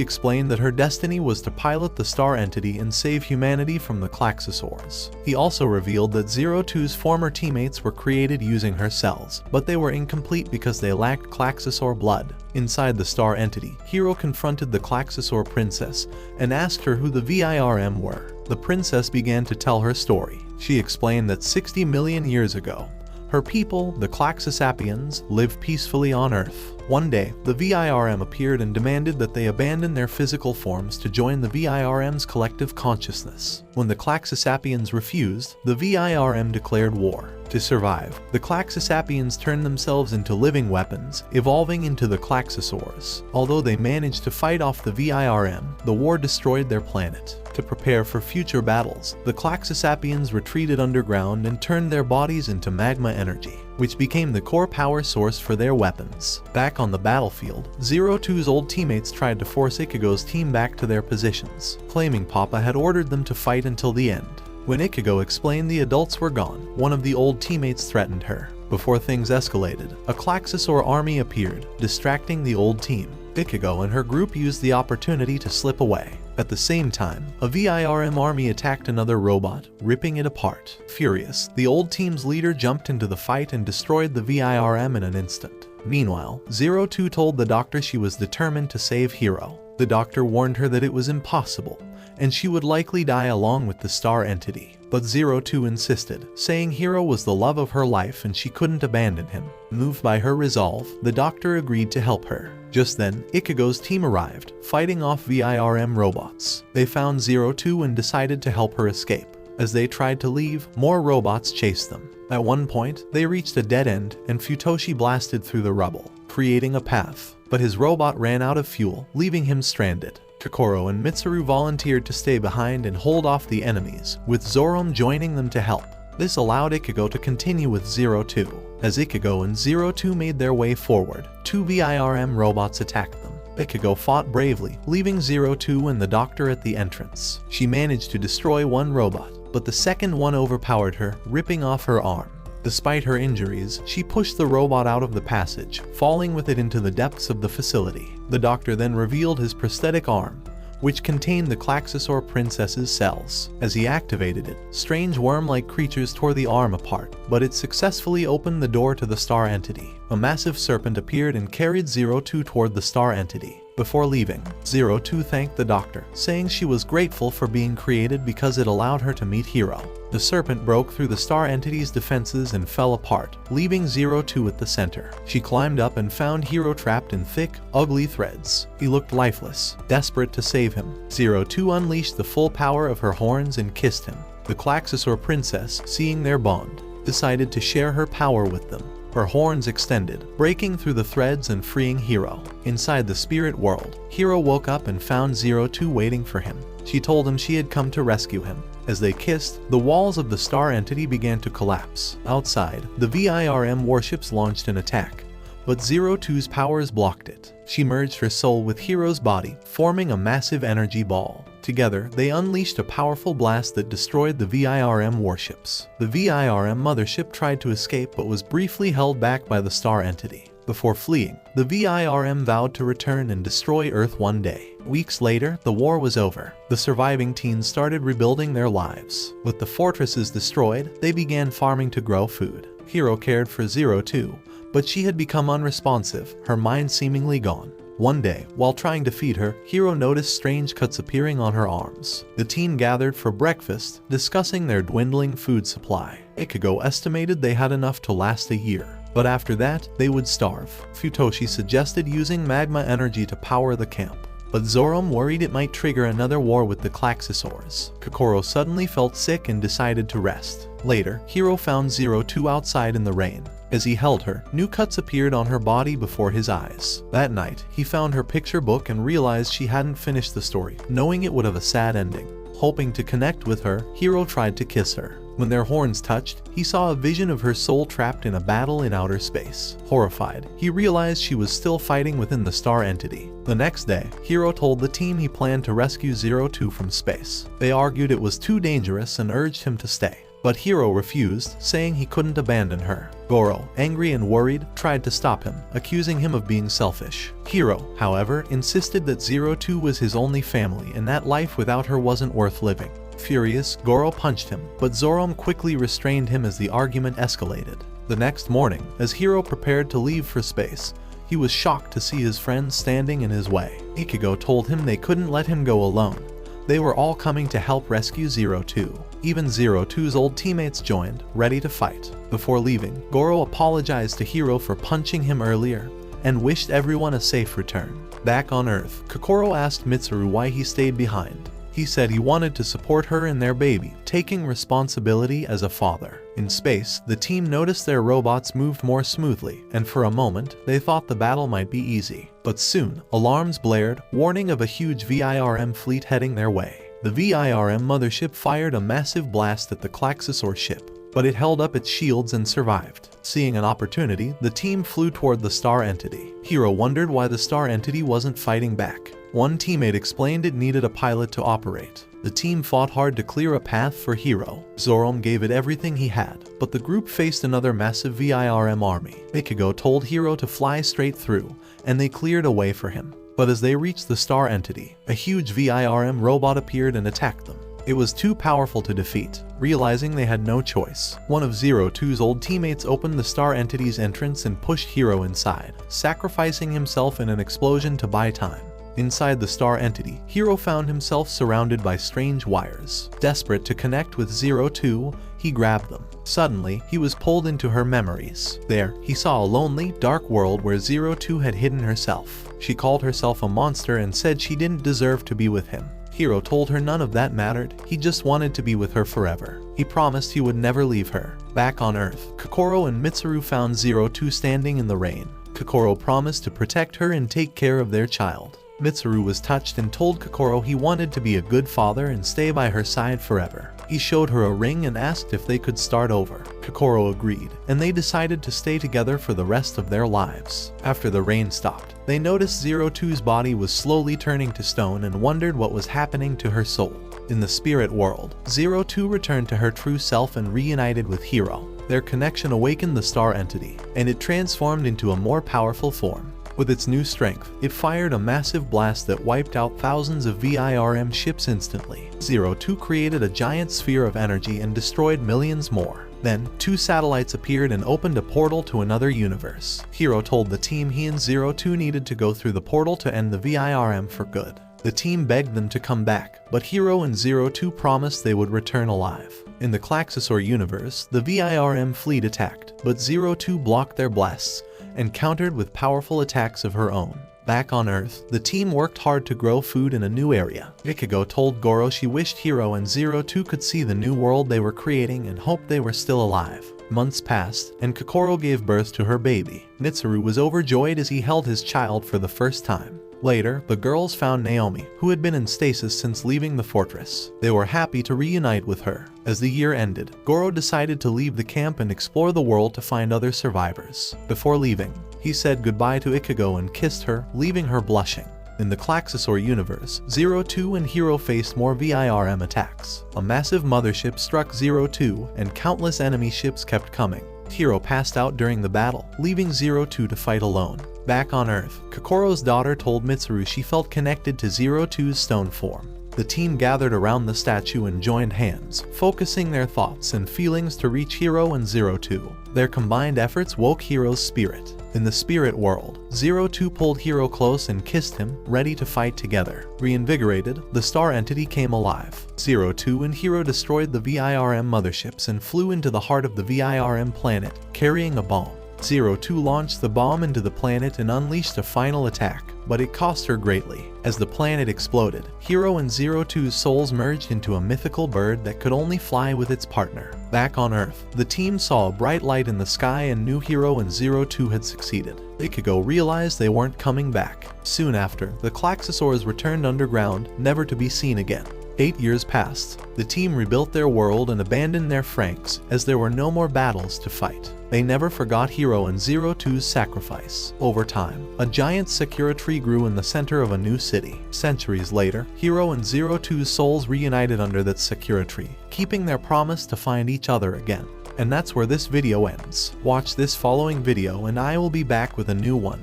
explained that her destiny was to pilot the star entity and save humanity from the Klaxosaurs. He also revealed that 02's former teammates were created using her cells, but they were incomplete because they lacked Klaxosaur blood. Inside the star entity, Hiro confronted the Klaxosaur princess and asked her who the Virm were. The princess began to tell her story. She explained that 60 million years ago, her people, the Klaxosapians, lived peacefully on Earth. One day, the Virm appeared and demanded that they abandon their physical forms to join the Virm's collective consciousness. When the Klaxosapians refused, the Virm declared war. To survive, the Klaxosapians turned themselves into living weapons, evolving into the Klaxosaurs. Although they managed to fight off the Virm, the war destroyed their planet. To prepare for future battles, the Klaxosapians retreated underground and turned their bodies into magma energy, which became the core power source for their weapons. Back on the battlefield, 02's old teammates tried to force Ichigo's team back to their positions, claiming Papa had ordered them to fight until the end. When Ichigo explained the adults were gone, one of the old teammates threatened her. Before things escalated, a Klaxosaur army appeared, distracting the old team. Ichigo and her group used the opportunity to slip away. At the same time, a Virm army attacked another robot, ripping it apart. Furious, the old team's leader jumped into the fight and destroyed the Virm in an instant. Meanwhile, 02 told the doctor she was determined to save Hiro. The doctor warned her that it was impossible, and she would likely die along with the star entity. But 02 insisted, saying Hiro was the love of her life and she couldn't abandon him. Moved by her resolve, the doctor agreed to help her. Just then, Ichigo's team arrived, fighting off Virm robots. They found 02 and decided to help her escape. As they tried to leave, more robots chased them. At one point, they reached a dead end and Futoshi blasted through the rubble, creating a path. But his robot ran out of fuel, leaving him stranded. Kokoro and Mitsuru volunteered to stay behind and hold off the enemies, with Zorome joining them to help. This allowed Ichigo to continue with 02. As Ichigo and 02 made their way forward, two Virm robots attacked them. Ichigo fought bravely, leaving 02 and the doctor at the entrance. She managed to destroy one robot, but the second one overpowered her, ripping off her arm. Despite her injuries, she pushed the robot out of the passage, falling with it into the depths of the facility. The doctor then revealed his prosthetic arm, which contained the Klaxosaur princess's cells. As he activated it, strange worm-like creatures tore the arm apart, but it successfully opened the door to the star entity. A massive serpent appeared and carried 02 toward the star entity. Before leaving, 02 thanked the doctor, saying she was grateful for being created because it allowed her to meet Hiro. The serpent broke through the star entity's defenses and fell apart, leaving 02 at the center. She climbed up and found Hiro trapped in thick, ugly threads. He looked lifeless, desperate to save him. 02 unleashed the full power of her horns and kissed him. The Klaxosaur princess, seeing their bond, decided to share her power with them. Her horns extended, breaking through the threads and freeing Hiro. Inside the spirit world, Hiro woke up and found 02 waiting for him. She told him she had come to rescue him. As they kissed, the walls of the star entity began to collapse. Outside, the Virm warships launched an attack, but 02's powers blocked it. She merged her soul with Hiro's body, forming a massive energy ball. Together, they unleashed a powerful blast that destroyed the Virm warships. The Virm mothership tried to escape but was briefly held back by the star entity. Before fleeing, the Virm vowed to return and destroy Earth one day. Weeks later, the war was over. The surviving teens started rebuilding their lives. With the fortresses destroyed, they began farming to grow food. Hiro cared for 02, but she had become unresponsive, her mind seemingly gone. One day, while trying to feed her, Hiro noticed strange cuts appearing on her arms. The teen gathered for breakfast, discussing their dwindling food supply. Ichigo estimated they had enough to last a year, but after that, they would starve. Futoshi suggested using magma energy to power the camp, but Zorome worried it might trigger another war with the Klaxosaurs. Kokoro suddenly felt sick and decided to rest. Later, Hiro found 02 outside in the rain. As he held her, new cuts appeared on her body before his eyes. That night, he found her picture book and realized she hadn't finished the story, knowing it would have a sad ending. Hoping to connect with her, Hiro tried to kiss her. When their horns touched, he saw a vision of her soul trapped in a battle in outer space. Horrified, he realized she was still fighting within the star entity. The next day, Hiro told the team he planned to rescue 02 from space. They argued it was too dangerous and urged him to stay, but Hiro refused, saying he couldn't abandon her. Goro, angry and worried, tried to stop him, accusing him of being selfish. Hiro, however, insisted that 02 was his only family and that life without her wasn't worth living. Furious, Goro punched him, but Zorome quickly restrained him as the argument escalated. The next morning, as Hiro prepared to leave for space, he was shocked to see his friends standing in his way. Ichigo told him they couldn't let him go alone. They were all coming to help rescue 02. Even 02's old teammates joined, ready to fight. Before leaving, Goro apologized to Hiro for punching him earlier and wished everyone a safe return. Back on Earth, Kokoro asked Mitsuru why he stayed behind. He said he wanted to support her and their baby, taking responsibility as a father. In space, the team noticed their robots moved more smoothly, and for a moment, they thought the battle might be easy. But soon, alarms blared, warning of a huge Virm fleet heading their way. The Virm mothership fired a massive blast at the Klaxosaur ship, but it held up its shields and survived. Seeing an opportunity, the team flew toward the star entity. Hiro wondered why the star entity wasn't fighting back. One teammate explained it needed a pilot to operate. The team fought hard to clear a path for Hiro. Zorome gave it everything he had, but the group faced another massive Virm army. Ichigo told Hiro to fly straight through, and they cleared a way for him. But as they reached the star entity, a huge Virm robot appeared and attacked them. It was too powerful to defeat. Realizing they had no choice, one of Zero-Two's old teammates opened the star entity's entrance and pushed Hiro inside, sacrificing himself in an explosion to buy time. Inside the star entity, Hiro found himself surrounded by strange wires. Desperate to connect with Zero-Two, he grabbed them. Suddenly, he was pulled into her memories. There, he saw a lonely, dark world where Zero-Two had hidden herself. She called herself a monster and said she didn't deserve to be with him. Hiro told her none of that mattered, he just wanted to be with her forever. He promised he would never leave her. Back on Earth, Kokoro and Mitsuru found Zero-Two standing in the rain. Kokoro promised to protect her and take care of their child. Mitsuru was touched and told Kokoro he wanted to be a good father and stay by her side forever. He showed her a ring and asked if they could start over. Kokoro agreed, and they decided to stay together for the rest of their lives. After the rain stopped, they noticed Zero-Two's body was slowly turning to stone and wondered what was happening to her soul. In the spirit world, Zero-Two returned to her true self and reunited with Hiro. Their connection awakened the star entity, and it transformed into a more powerful form. With its new strength, it fired a massive blast that wiped out thousands of Virm ships instantly. Zero-Two created a giant sphere of energy and destroyed millions more. Then, 2 satellites appeared and opened a portal to another universe. Hiro told the team he and Zero-Two needed to go through the portal to end the Virm for good. The team begged them to come back, but Hiro and Zero-Two promised they would return alive. In the Klaxosaur universe, the Virm fleet attacked, but Zero-Two blocked their blasts and countered with powerful attacks of her own. Back on Earth, the team worked hard to grow food in a new area. Ichigo told Goro she wished Hiro and Zero-Two could see the new world they were creating and hoped they were still alive. Months passed, and Kokoro gave birth to her baby. Mitsuru was overjoyed as he held his child for the first time. Later, the girls found Naomi, who had been in stasis since leaving the fortress. They were happy to reunite with her. As the year ended, Goro decided to leave the camp and explore the world to find other survivors. Before leaving, he said goodbye to Ichigo and kissed her, leaving her blushing. In the Klaxosaur universe, Zero-Two and Hiro faced more Virm attacks. A massive mothership struck Zero-Two, and countless enemy ships kept coming. Hiro passed out during the battle, leaving Zero-Two to fight alone. Back on Earth, Kokoro's daughter told Mitsuru she felt connected to Zero-Two's stone form. The team gathered around the statue and joined hands, focusing their thoughts and feelings to reach Hiro and Zero-Two. Their combined efforts woke Hiro's spirit. In the spirit world, Zero-Two pulled Hiro close and kissed him, ready to fight together. Reinvigorated, the star entity came alive. Zero-Two and Hiro destroyed the Virm motherships and flew into the heart of the Virm planet, carrying a bomb. Zero-Two launched the bomb into the planet and unleashed a final attack, but it cost her greatly. As the planet exploded, Hiro and Zero-Two's souls merged into a mythical bird that could only fly with its partner. Back on Earth, the team saw a bright light in the sky and knew Hiro and Zero-Two had succeeded. Ichigo realized they weren't coming back. Soon after, the Klaxosaurs returned underground, never to be seen again. 8 years passed. The team rebuilt their world and abandoned their FranXX, as there were no more battles to fight. They never forgot Hiro and Zero-Two's sacrifice. Over time, a giant sakura tree grew in the center of a new city. Centuries later, Hiro and Zero-Two's souls reunited under that sakura tree, keeping their promise to find each other again. And that's where this video ends. Watch this following video and I will be back with a new one.